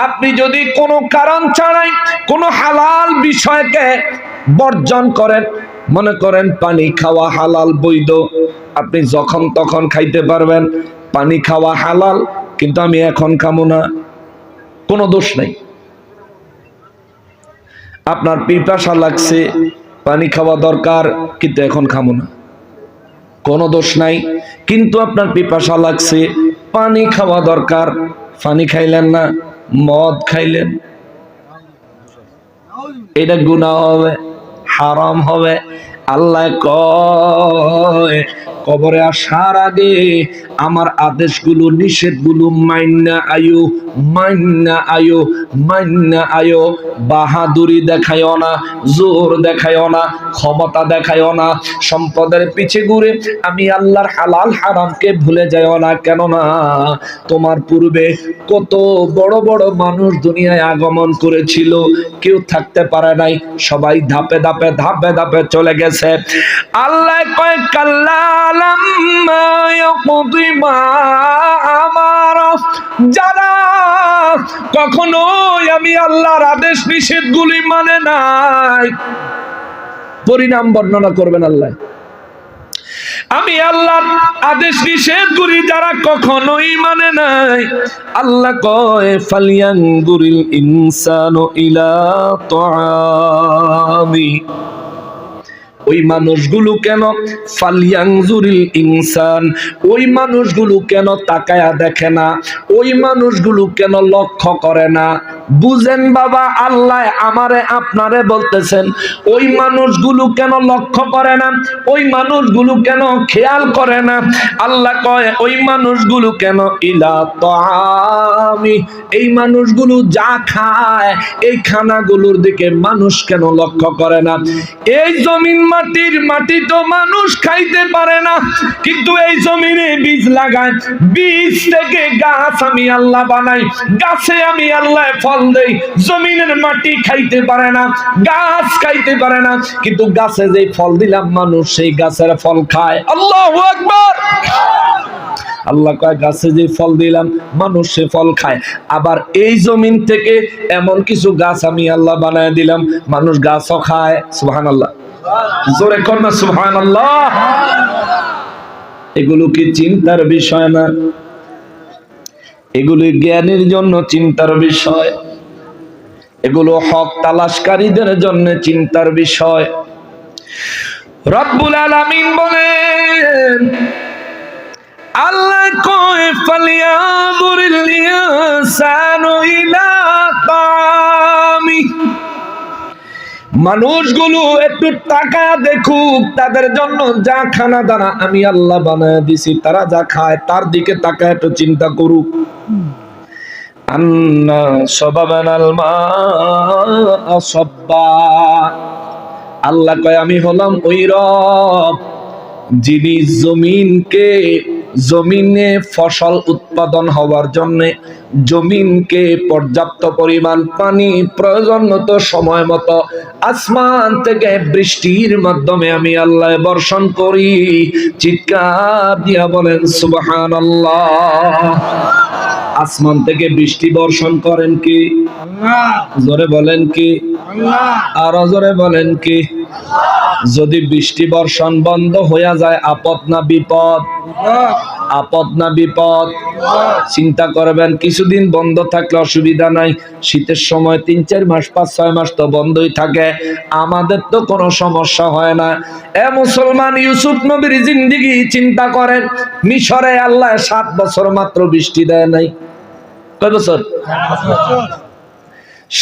Speaker 1: আপনি যদি কোনো কারণ ছাড়াই কোনো হালাল বিষয়কে বর্জন করেন, মনে করেন পানি খাওয়া হালাল বৈধ, আপনি যখন তখন খাইতে পারবেন, পানি খাওয়া হালাল, কিন্তু আমি এখন খাবো না, কোনো দোষ নাই। আপনার পিপাসা লাগছে, পানি খাওয়া দরকার, কিন্তু এখন খাবো না, কোনো দোষ নাই। কিন্তু আপনার পিপাসা লাগছে, পানি খাওয়া দরকার, পানি খাইলেন না, মদ খাইলেন, এটা গুনাহ হবে, হারাম হবে। আল্লাহ কয় কবরে আসার আগে আমার আদেশগুলো নিষেধগুলো মাইন্না আয়ো, মাইন্না আয়ো, মাইন্না আয়ো। বাহাদুরি দেখায়ও না, জোর দেখায়ও না, ক্ষমতা দেখায়ও না, সম্পদের পিছে ঘুরে আমি আল্লাহর হালাল হারামকে ভুলে যাইও না। কেননা তোমার পূর্বে কত বড় বড় মানুষ দুনিয়ায় আগমন করেছিল, কেউ থাকতে পারে নাই, সবাই ধাপে ধাপে ধাপে ধাপে চলে গেছে। আল্লাহ কয় কাল্লা লাম্মা ইয়াকদি মা আমারা, যারা কখনোই আমি আল্লাহর আদেশ নিষেধগুলি মানে নাই, পরিণাম বর্ণনা করবেন আল্লাহ। আমি আল্লাহর আদেশ নিষেধগুলি যারা কখনোই মানে নাই, আল্লাহ কয় ফালিয়ানজুরিল ইনসানু ইলা তাআমি। ওই মানুষগুলো কেন, ফালিয়ানজুরিল ইনসান, ওই মানুষগুলো কেন তাকায়া দেখে না, ওই মানুষগুলো কেন লক্ষ্য করে না? বুঝেন বাবা, আল্লাহ আমারে আপনারে বলতেছেন ওই মানুষগুলো কেন লক্ষ্য করে না, ওই মানুষগুলো কেন খেয়াল করে না? আল্লাহ কয় ওই মানুষগুলো কেন ইলা তাআমি, এই মানুষগুলো যা খায় এই খানাগুলোর দিকে মানুষ কেন লক্ষ্য করে না? এই জমিন মাটির মাটি তো মানুষ খাইতে পারে না, কিন্তু এই জমিনে বীজ লাগায়, বীজ থেকে গাছ আমি আল্লাহ বানাই, গাছে আমি আল্লাহ ফল দেই। জমিনের মাটি খাইতে পারে না, গাছ খাইতে পারে না, কিন্তু গাছে যে ফল দিলাম মানুষ সেই গাছের ফল খায়। আল্লাহু আকবার। আল্লাহ কয় গাছে যে ফল দিলাম মানুষ সে ফল খায়। আবার এই জমিন থেকে এমন কিছু গাছ আমি আল্লাহ বানায় দিলাম, মানুষ গাছও খায়। সুবহানাল্লাহ, জোরে কর না সুবহানাল্লাহ। এগুলো কি চিন্তার বিষয় না? এগুলো জ্ঞানের জন্য চিন্তার বিষয়, এগুলো হক তালাশকারীদের জন্য চিন্তার বিষয়। রব্বুল আলামিন বলেন, আল্লাহ কয় ফালিয়ানজুরিল ইনসানু ইলা তাআমি, মানুষগুলো একটু টাকা দেখুক, তাদের জন্য যা খানা দানা আমি আল্লাহ বানায় দিছি, তারা যা খায় তার দিকে তাকায় একটু চিন্তা করুক। আন্না সাবাবানাল মাআ সাব্বা, আল্লাহ কয় আমি হলাম ওই রব যিনি জমিনে ফসল উৎপাদন হওয়ার জন্য জমিনকে পর্যাপ্ত পরিমাণ পানি প্রয়োজন মতো সময় মতো আসমান থেকে বৃষ্টির মাধ্যমে আমি আল্লাহ বর্ষণ করি। চিৎকার দিয়া বলেন সুবহানাল্লাহ। আসমান থেকে বৃষ্টি বর্ষণ করেন কি আল্লাহ? জোরে বলেন কি আল্লাহ? আরো জোরে বলেন কি? যদি বৃষ্টি বর্ষণ বন্ধ হয়ে যায় আপদ না বিপদ? আপদ না বিপদ? চিন্তা করবেন, কিছুদিন বন্ধ থাকলে অসুবিধা নাই, শীতের সময় 3-4 মাস 5-6 মাস তো বন্ধই থাকে, আমাদের তো কোনো সমস্যা হয় না। এ মুসলমান, ইউসুফ নবীর জিন্দেগি চিন্তা করেন। মিশরে আল্লাহ 7 বছর মাত্র বৃষ্টি দেয় নাই। কয় বছর?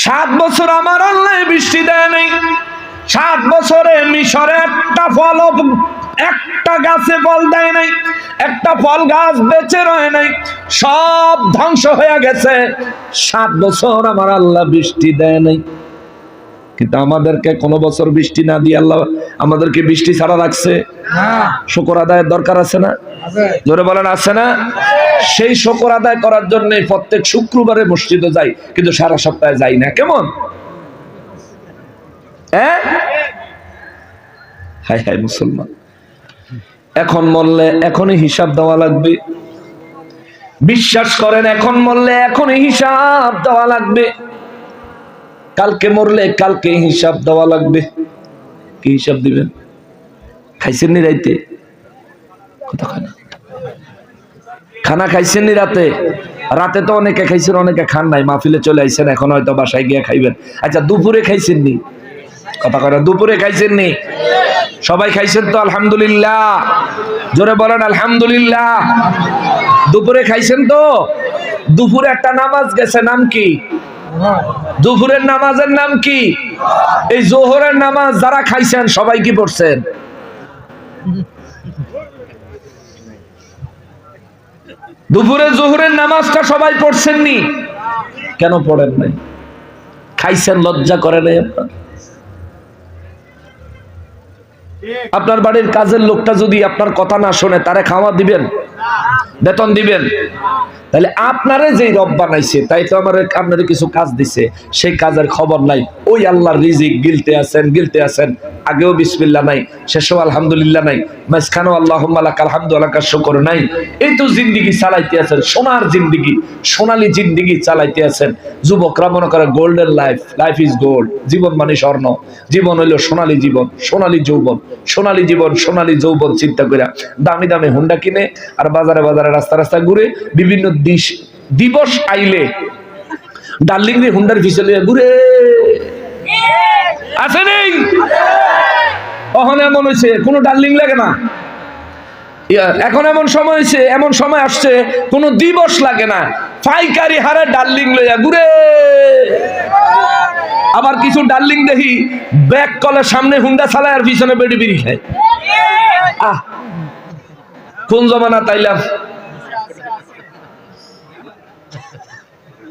Speaker 1: 7 বছর আমার আল্লাহ বৃষ্টি দেয় নাই। 7 বছরে মিশরে একটা গাছে ফল দেয় নাই, একটা ফল গাছ বেঁচে রয় নাই, সব ধ্বংস হয়ে গেছে। 7 বছর আমার আল্লাহ বৃষ্টি দেয় নাই। কিন্তু আমাদেরকে কোনো বছর বৃষ্টি না দিয়ে আল্লাহ আমাদেরকে বৃষ্টি ছাড়া রাখছে। শুকর আদায়ের দরকার আছে না? জোরে বলেন আছে না? সেই শুকর আদায় করার জন্য প্রত্যেক শুক্রবারে মসজিদে যাই, কিন্তু সারা সপ্তাহে যাই না। কেমন? হায় হায় মুসলমান, এখন মরলে এখনই হিসাব দেওয়া লাগবে। বিশ্বাস করেন, এখন মরলে এখনই হিসাব দেওয়া লাগবে। কালকে মরলে কালকে হিসাব দেওয়া লাগবে। কি হিসাব দিবেন? খাইছেন নি রাইতে? কথা খায় না। খানা খাইছেন নি রাতে? রাতে তো অনেকে খাইছেন, অনেকে খান নাই, মাহফিলে চলে আইছেন, এখন হয়তো বাসায় গিয়ে খাইবেন। আচ্ছা, দুপুরে খাইছেন নি? কথা কয় না। দুপুরে খাইছেন নি? সবাই খাইছেন তো? আলহামদুলিল্লাহ। জোরে বলেন আলহামদুলিল্লাহ। দুপুরে খাইছেন তো? দুপুরে একটা নামাজ গেছে, নাম কি? দুপুরের নামাজের নাম কি? এই জোহরের নামাজ যারা খাইছেন সবাই কি পড়ছেন? দুপুরে জোহরের নামাজটা সবাই পড়ছেননি, কেন পড়েন নাই? খাইছেন, লজ্জা করে নাই আপনার? আপনার বাড়ির কাজের লোকটা যদি আপনার কথা না শোনে, তারে খাওয়া দিবেন? বেতন দিবেন? তাহলে আপনারে যেই রব বানাইছে, তাই তো আপনার কিছু কাজ দিছে, সেই কাজের খবর নাই। ওই আল্লাহর রিজিক গিলতে আছেন, আগেও বিসমিল্লাহ নাই, শেষেও আলহামদুলিল্লাহ নাই, মাঝখানেও আল্লাহুম্মা লাকাল হামদু ওয়া লাকাশ শুকর নাই। এই তো জিন্দেগি চালাইতে আছেন, সোনার জিন্দেগি, সোনালী জিন্দেগি চালাইতে আছেন। যুবকরা মনে করে গোল্ডেন লাইফ ইজ গোল্ড, জীবন মানে স্বর্ণ, জীবন হইল সোনালী জীবন, সোনালী যৌবন, সোনালী জীবন, সোনালী যৌবন চিন্তা করে দামি দামি হুন্ডা কিনে আর বাজারে রাস্তা ঘুরে বিভিন্ন দিবস আইলে ডার্লিং রে হুন্ডার পিছনে ঘুরে আছে নেই। এখন এমন হয়েছে কোন ডার্লিং লাগে না, এখন এমন সময় হয়েছে, এমন সময় আসছে কোন দিবস লাগে না, পাইকারি হারে ডার্লিং লইয়া ঘুরে। আবার কিছু ডার্লিং দেখি ব্যাক কলের সামনে হুন্ডা চালায় আর পিছনে বেডি বিড়ি খায়। কোন জমানা তাইলাম।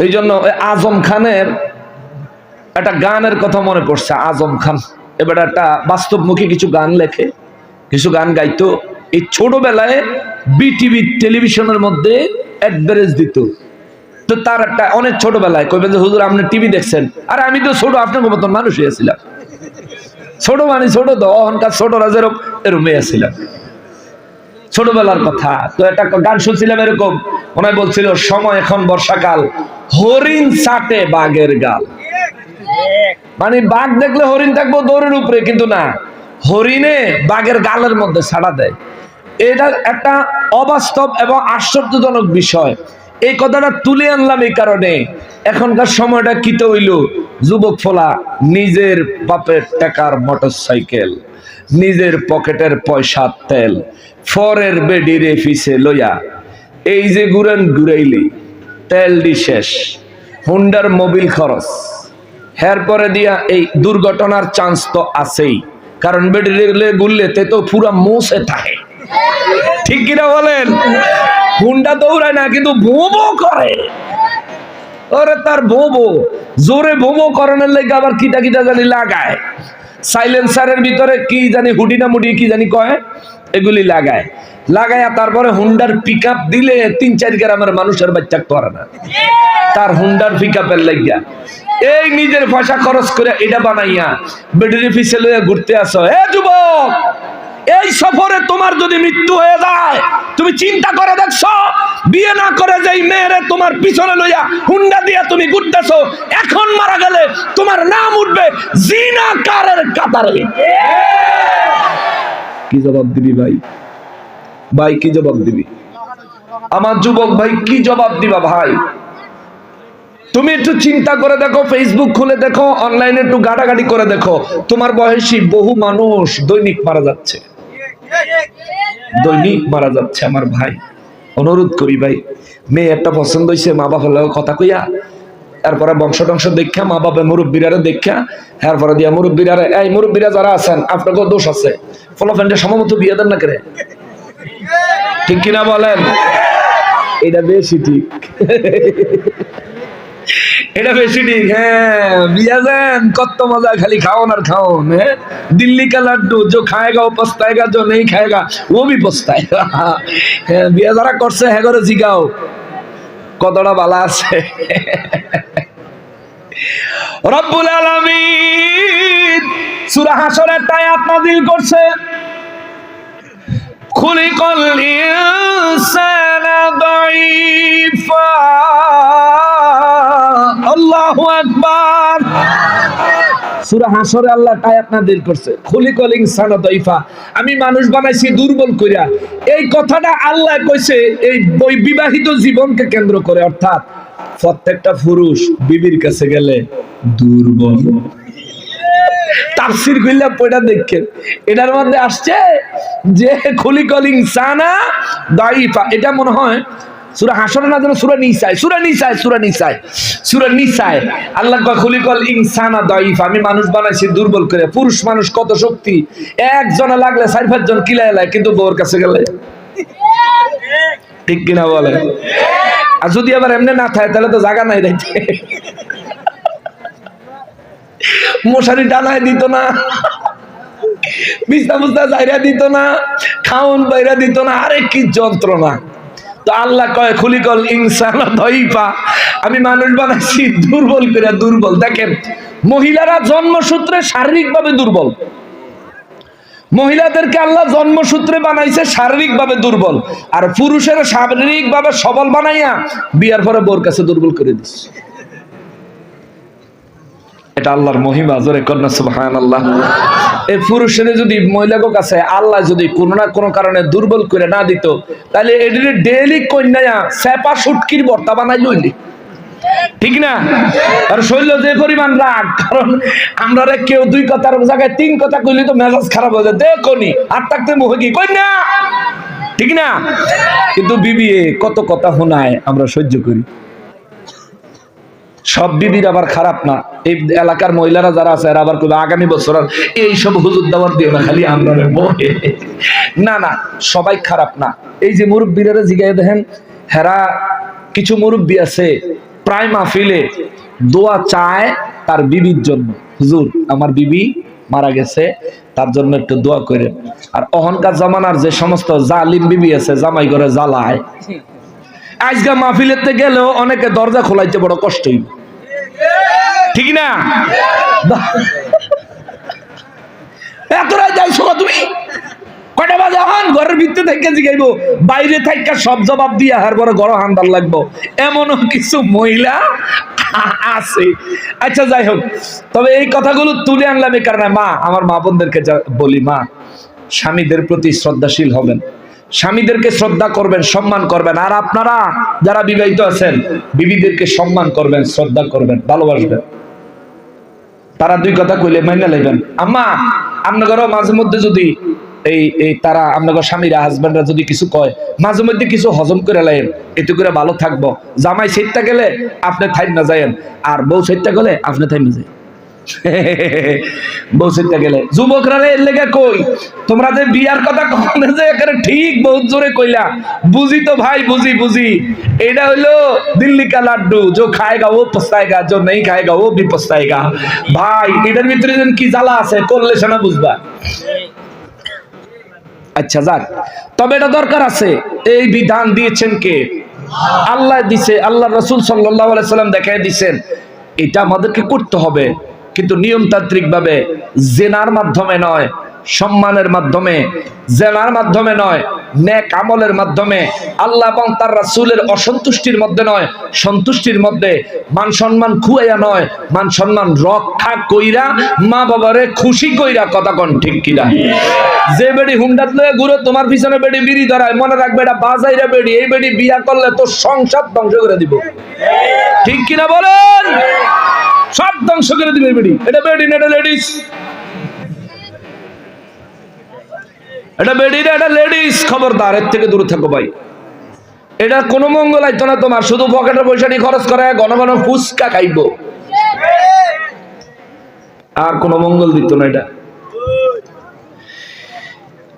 Speaker 1: এই জন্য আজম খানের একটা গানের কথা মনে পড়ছে। আজম খান এবার একটা বাস্তবমুখী কিছু গান লেখে, কিছু গান গাইতো। এই ছোটবেলায় বিটিভি টেলিভিশনের মধ্যে অ্যাডভারেজ দিত। তো তার একটা অনেক ছোটবেলায় কইবেন যে হুজুর আপনি টিভি দেখছেন, আর আমি তো ছোট আপনার মতন মানুষ হয়েছিলাম। ছোট মানে ছোট তো, অহংকার ছোটরা যেরকম এরকম ছিলাম, ছোটবেলার কথা। তো একটা গান শুনছিলাম এরকম, মনে বলছিল সময় এখন বর্ষাকাল, হরিণ চাটে বাঘের গাল। মানে বাঘ দেখলে হরিণ থাকবো দৌড়ের উপরে, কিন্তু না, হরিণে বাঘের গালের মধ্যে ছাড়া দেয়। এটা একটা অবাস্তব এবং আশ্চর্যজনক বিষয়। এই কথাটা তুলে আনলাম এই কারণে, এখনকার সময়টা কিতে হইল, যুবক ফোলা নিজের বাপের টাকার মোটরসাইকেল, নিজের পকেটের পয়সার তেল, ফরের বেডিরে ফিসে লইয়া এই যে ঘুরাইলি তেল দি শেষ, হুন্ডার মোবিল খরচ, হের পরে দিয়া এই দুর্ঘটনার চান্স তো আছেই, কারণ বেডিরে ঘুরলে তে তো পুরা মোসে থাকে। ঠিক কিনা বলেন? হুন্ডা দৌড়ায় না, কিন্তু ভোঁবো করে। ওরে তার ভোঁবো জোরে ভোঁবো করানোর লেগে আবার কিটা জানি লাগায়, সাইলেন্সারের ভিতরে কি জানি হুডি না মুডি কি জানি কয়, এগুলি লাগায়া তারপরে হুন্ডার পিক আপ দিলে ৩-৪ গ্রামের মানুষের বাচ্চা করে না, তার হুন্ডার পিক আপের লাগিয়া এই নিজের পয়সা খরচ করে এটা বানাইয়া বেডরি পিছে লইয়া ঘুরতে আসো। এ যুবক, এই সফরে তোমার যদি মৃত্যু হয়ে যায়, তুমি চিন্তা করে দেখছো, বিয়ে না করে যেই মেয়েরে তোমার পিছনে লইয়া হুন্ডা দিয়া তুমি ঘুরতেছো, এখন মারা গেলে তোমার নাম উঠবে জিনাকারের কাতারে। কি জবাব দিবি ভাই? ভাই কি জবাব দিবি? আমার যুবক ভাই কি জবাব দিবা ভাই? তুমি একটু চিন্তা করে দেখো, ফেসবুক খুলে দেখো, অনলাইনে একটু গাড়াগাড়ি করে দেখো, তোমার বয়সী বহু মানুষ দৈনিক মারা যাচ্ছে, দৈনিক মারা যাচ্ছে। আমার ভাই অনুরোধ করি ভাই, মেয়ে একটা পছন্দ হয়েছে, মা বাবার লগে কথা কইয়া, এরপরে বংশ টংশ দেখা, মা বাবা মুরব্বীরা দেখা, এরপরে দিয়া মুরব্বীরা, এই মুরব্বীরা যারা আছেন আপনাকেও দোষ আছে, ফলাফেন্ডের সমমত বিয়ে দেন না করে। ঠিক কিনা বলেন? এটা বেশি ঠিক, এটা বেশি ঠিক। হ্যাঁ, বিয়া দেন, কত মজা, খালি খাওন আর খাওন। হ্যাঁ, দিল্লি কা লাড্ডু जो खाएगा वो पछताएगा, जो नहीं खाएगा वो भी पछताएगा। হ্যাঁ, বিয়া যারা করছে হ্যাঁ করে জিগাও কতটা ভালো আছে। রব্বুল আলামিন সূরা হাসরে একটা আয়াত নাযিল করছে, খুলিকাল ইনসানা দাঈফা। আল্লাহু আকবার। সূরা হাসরে আল্লাহ আয়াত নাযিল করছে, খুলিকাল ইনসানা দাঈফা, আমি মানুষ বানাইছি দুর্বল কইরা। এই কথাটা আল্লাহ কইছে এই বিবাহিত জীবনকে কেন্দ্র করে, অর্থাৎ প্রত্যেকটা পুরুষ বিবির কাছে গেলে দুর্বল। তাফসীর কইলা পড়া দেখেন, এটার মধ্যে আসছে যে খুলিকাল ইনসানা দাঈফা, এটা মনে হয় সূরা হাসর না যেন সূরা নিসায় আল্লাহ কয় খুলিকাল ইনসানা দাঈফা, আমি মানুষ বানাইছি দুর্বল করে। পুরুষ মানুষ কত শক্তি, একজনে লাগলে ৪-৫ জন কিলায় লাগে, কিন্তু বউর কাছে গেলে ঠিক কিনা বলে? আর যদি আবার এমনি না থাকে তাহলে তো জায়গা নাই রাইতে, মশারি টানায় দিত না, বিছনা বুছনা জায়গা দিত না, খাউন বাইরা দিত না, আরে কি যন্ত্রণা। তো আল্লাহ কয় খুলিকল ইনসান দাইফা, আমি মানুষ বানাইছি দুর্বল করে। দুর্বল দেখেন, মহিলারা জন্মসূত্রে শারীরিকভাবে দুর্বল, মহিলাদেরকে আল্লাহ জন্মসূত্রে বানাইছে শারীরিকভাবে দুর্বল, আর পুরুষের শারীরিকভাবে সবল বানাইয়া বিয়ার পরে বোর কাছে দুর্বল করে দিচ্ছে। এটা আল্লাহর মহিমা, জোরে কন্যা সুবহানাল্লাহ। এই পুরুষের যদি মহিলাকে কাছে আল্লাহ যদি কোনো না কোনো কারণে দুর্বল করে না দিত, তাহলে এটি ডেইলি কন্যা সেপা সুটকির ভর্তা বানাই লইলি, ঠিক না? আর শৈল যে পরিমাণ রাগ, কারণ আমরা কেউ দুই কথার জায়গায় তিন কথা কইলি তো মেজাজ খারাপ হয়ে যায়। দেখনি আর থাকতে মুখে কি কন্যা, ঠিক না? কিন্তু বিবি কত কথা শোনায়, আমরা সহ্য করি। সব বিবির আবার খারাপ না, এই এলাকার মহিলারা যারা আছে এরা আবার কইবে আগামী বছর আর এইসব হুজুর দাবার দিও না, খালি আমরা না না, সবাই খারাপ না। এই যে মুরব্বীরা জিগায় দেখেন, হেরা কিছু মুরব্বী আছে প্রায় মাহফিলে দোয়া চায় তার বিবির জন্য, হুজুর আমার বিবি মারা গেছে, তার জন্য একটু দোয়া করেন। আর অহংকার জামানার যে সমস্ত জালিম বিবি আছে, জামাই করে জ্বালায়, আজকে মাহফিলেতে গেলেও অনেকে দরজা খোলাইতে বড় কষ্টই, ঠিক না? এতরাই যাইছো তুমি, কয়টা বাজে হন? ঘরের ভিতরে থেকে জিগাইবো, বাইরে থেকে সব জবাব দিয়ে আর বড় ঘর হান্দার লাগবো, এমনও কিছু মহিলা আছে। আচ্ছা যাই হোক, তবে এই কথাগুলো তুলে আনলাম এই কারণে, মা আমার মা বোনদেরকে বলি, মা স্বামীদের প্রতি শ্রদ্ধাশীল হবেন, স্বামীদেরকে শ্রদ্ধা করবেন, সম্মান করবেন। আর আপনারা যারা বিবাহিত আছেন, বিবিদেরকে সম্মান করবেন, শ্রদ্ধা করবেন, ভালোবাসবেন। তারা দুই কথা কইলে মাইনা লইবেন। আম্মা আপনাদেরও মাঝে মধ্যে যদি এই তারা আপনাদের স্বামীরা হাজবেন্ডরা যদি কিছু কয়, মাঝে মধ্যে কিছু হজম করে লাইন, এতে করে ভালো থাকবো। জামাই সেটটা গেলে আপনি থাইম না যায়েন, আর বউ সেটটা গেলে আপনি থাইম না যায়। বউ সেটটা গেলে যুবকরা এর লেগে কই, তোমরা যে বিয়ার কথা কখনো যে এখানে ঠিক বহুত জোরে কইলা, বুঝি তো ভাই, বুঝি বুঝি। এটা হইলো দিল্লি কা লাড্ডু, जो खाएगा वो पछताएगा, जो नहीं खाएगा वो भी पछताएगा। ভাই এটার ভিতরে যেন কি জ্বালা আছে, করলে সেটা বুঝবা। আচ্ছা যাক, তবে এটা দরকার আছে। এই বিধান দিয়েছেন কে? আল্লাহ দিছে, আল্লাহ রাসূল সাল্লাল্লাহু আলাইহি সাল্লাম দেখায় দিয়েছেন। এটা আমাদেরকে করতে হবে, কিন্তু নিয়মতান্ত্রিক ভাবে, জেনার মাধ্যমে নয়, সম্মানের মাধ্যমে, জেনার মাধ্যমে নয়, নেক আমলের মাধ্যমে, আল্লাহ এবং তার রাসূলের অসন্তুষ্টির মধ্যে নয়, সন্তুষ্টির মধ্যে, মান সম্মান খুয়াইয়া নয়, মান সম্মান রক্ষা কইরা, মা বাবারে খুশি কইরা। কথা কোন ঠিক কিনা? যে বেডি হুন্ডাত লয়ে ঘুরো, তোমার পিছনে বেডি বিড়ি ধরায়, মনে রাখবে এটা বাজাইরা বেডি, এই বেডি বিয়া করলে তো সংসার ধ্বংস করে দিব, ঠিক কিনা বলেন? সব ধ্বংস করে দিবে বেডি। এটা বেডি না, এটা লেডিস, এটা বেডি না, এটা লেডিস। খবরদার, এর থেকে দূরে থাকো ভাই। এটা কোনো মঙ্গল আইতো না তোমার, শুধু পকেটের পয়সা নিয়ে খরচ করে ঘন ঘন ফুচকা খাইবো, আর কোনো মঙ্গল দিত না এটা।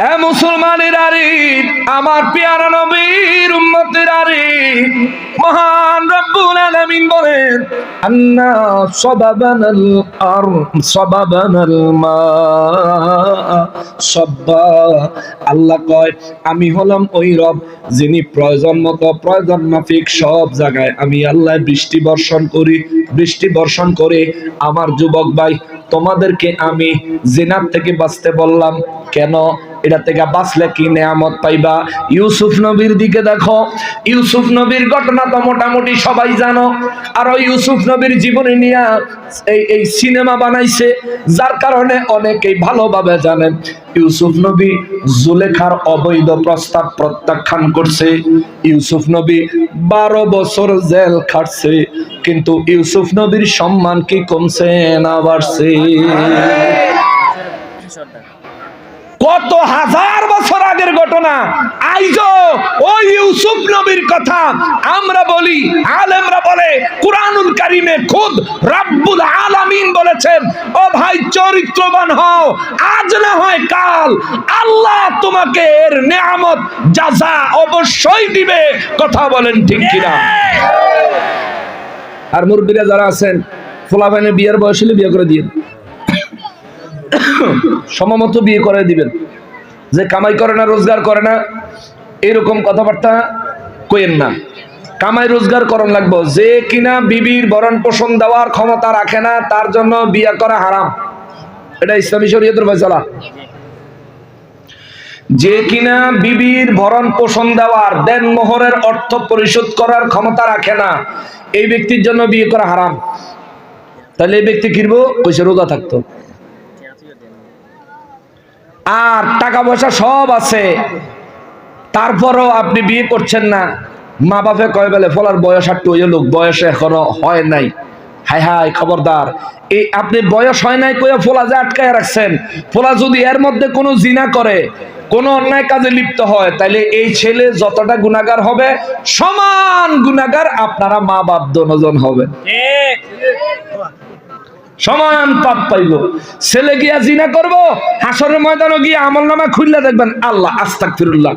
Speaker 1: এ মুসলমানের আরে, আমার পেয়ারা নবীর উম্মতের আরে, মহান রব্বুল আলামিন বলেন, আন্না সাবাবানাল সাবাবানাল মা সাব্বা। আল্লাহ কয়, আমি হলাম ওই রব যিনি প্রয়োজন মতো, প্রয়োজন মাফিক সব জায়গায় আমি আল্লাহ বৃষ্টি বর্ষণ করি। বৃষ্টি বর্ষণ করে আমার যুবক ভাই, তোমাদেরকে আমি জিনার থেকে বাঁচতে বললাম কেন? এটা থেকে বাঁচলে কি নেয়ামত পাইবা? ইউসুফ নবীর দিকে দেখো। ইউসুফ নবীর ঘটনা তো মোটামুটি সবাই জানো। আর ওই ইউসুফ নবীর জীবনী নিয়ে এই সিনেমা বানাইছে, যার কারণে অনেকেই ভালোভাবে জানেন ইউসুফ নবী জুলেখার অবৈধ প্রস্তাব প্রত্যাখ্যান করছে। ইউসুফ নবী 12 বছর জেল খাটছে, কিন্তু ইউসুফ নবীর সম্মান কি কমছে না বাড়ছে? কত হাজার বছর আগের ঘটনা। আইজো ওই ইউসুফ নবীর কথা আমরা বলি, আলেমরা বলে, কুরআনুল কারীমে খুদ রব্বুল আলামিন বলেছেন, ও ভাই চরিত্রবান হও, আজ না হয় কাল আল্লাহ তোমাকে এর নেয়ামত জাযা অবশ্যই দিবে। কথা বলেন ঠিক কিনা? আর মুরব্বিরা যারা আছেন, ফুলাফাইনে বিয়ের বয়স হলে বিয়ে করে দিয়েন, সময়মতো বিয়ে করে দিবেন। যে কামাই করে না, রোজগার করে না, এরকম কথাবার্তা কইেন না। কামাই রোজগার করণ লাগবো। যে কিনা বিবির ভরণ পোষণ দেওয়ার ক্ষমতা রাখে না, তার জন্য বিয়ে করা হারাম। এটা ইসলামী শরীয়তের ফয়সালা। যে কিনা বিবির ভরণ পোষণ দেওয়ার, দেন মোহরের অর্থ পরিশোধ করার ক্ষমতা রাখে না, এই ব্যক্তির জন্য বিয়ে করা হারাম। তাহলে এই ব্যক্তি কিরবো? কইছে রোজা থাকতো। আর টাকা পয়সা সব আছে, তারপরও আপনি বিয়ে করছেন না। মা বাপে কয় বলে ফলার বয়স 8 লোক বয়সে এখনো হয় নাই। হাই হাই, খবরদার। এই আপনি বয়স হয় নাই কয়ে ফোলা যে আটকায় রাখছেন, ফোলা যদি এর মধ্যে কোনো জিনা করে, কোন অন্যায় কাজে লিপ্ত হয়, তাহলে এই ছেলে যতটা গুনাহগার হবে, সমান গুনাহগার আপনারা মা বাপ দুজন হবেন, সমান পাপ পাইব। ছেলে গিয়া জিনা করব, হাসরের ময়দানে গিয়ে আমলনামা খুললে দেখবেন, আল্লাহ আস্তাগফিরুল্লাহ,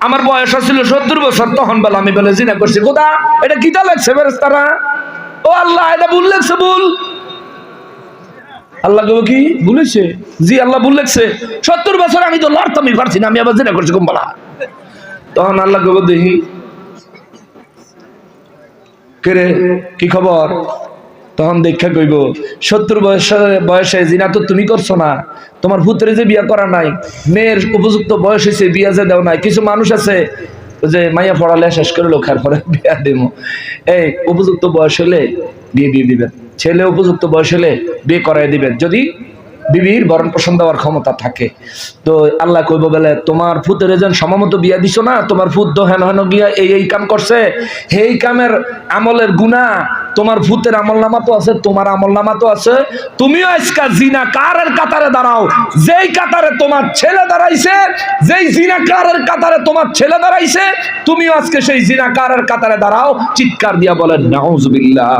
Speaker 1: আমার বয়স ছিল 70 বছর, তখন বলে আমি বলে জিনা করছি। খোদা, এটা কিটা লাগছে ফেরেশতারা? ও আল্লাহ, এটা ভুল লাগছে, ভুল। আল্লাহ কব কি ভুলেছে? জি আল্লাহ ভুল লাগছে। 70 বছর আমি তো লড়তামই পারছি না, আমি আবার জিনা করছি কুম্বালা। তখন আল্লাহ কব দেখি কে রে, কি খবর? তখন দেখা কইব, 70 বয়সে জিনা তো তুমি করছো না, তোমার ভূতরে যে বিয়া করা নাই, মেয়ের উপযুক্ত বয়স হয়েছে, বিয়া যে দেও নাই। কিছু মানুষ আছে যে মাইয়া পড়ালে শেষ করে লোকের পরে বিয়া দিব। এই উপযুক্ত বয়স হলে বিয়ে দিয়ে দিবেন, ছেলে উপযুক্ত বয়স হলে বিয়ে করাই দিবেন, যদি বিবির ভরণ পোষণ দেওয়ার ক্ষমতা থাকে। তো আল্লাহ কইব বলে, তোমার ফুতের যেন সময়মতো বিয়া দিছো না, তোমার ফুত তো হেন হেন গিয়া এই কাম করছে, এই কামের আমলের গুনাহ তোমার ফুতের আমল নামা তো আছে, তোমার আমল নামা তো আছে। তুমিও আজকে জিনাকারের কাতারে দাঁড়াও, যেই কাতারে তোমার ছেলে দাঁড়াইছে, যেই জিনাকারের কাতারে তোমার ছেলে দাঁড়াইছে, তুমিও আজকে সেই জিনাকারের কাতারে দাঁড়াও। চিৎকার দিয়া বলেন নাউজুবিল্লাহ।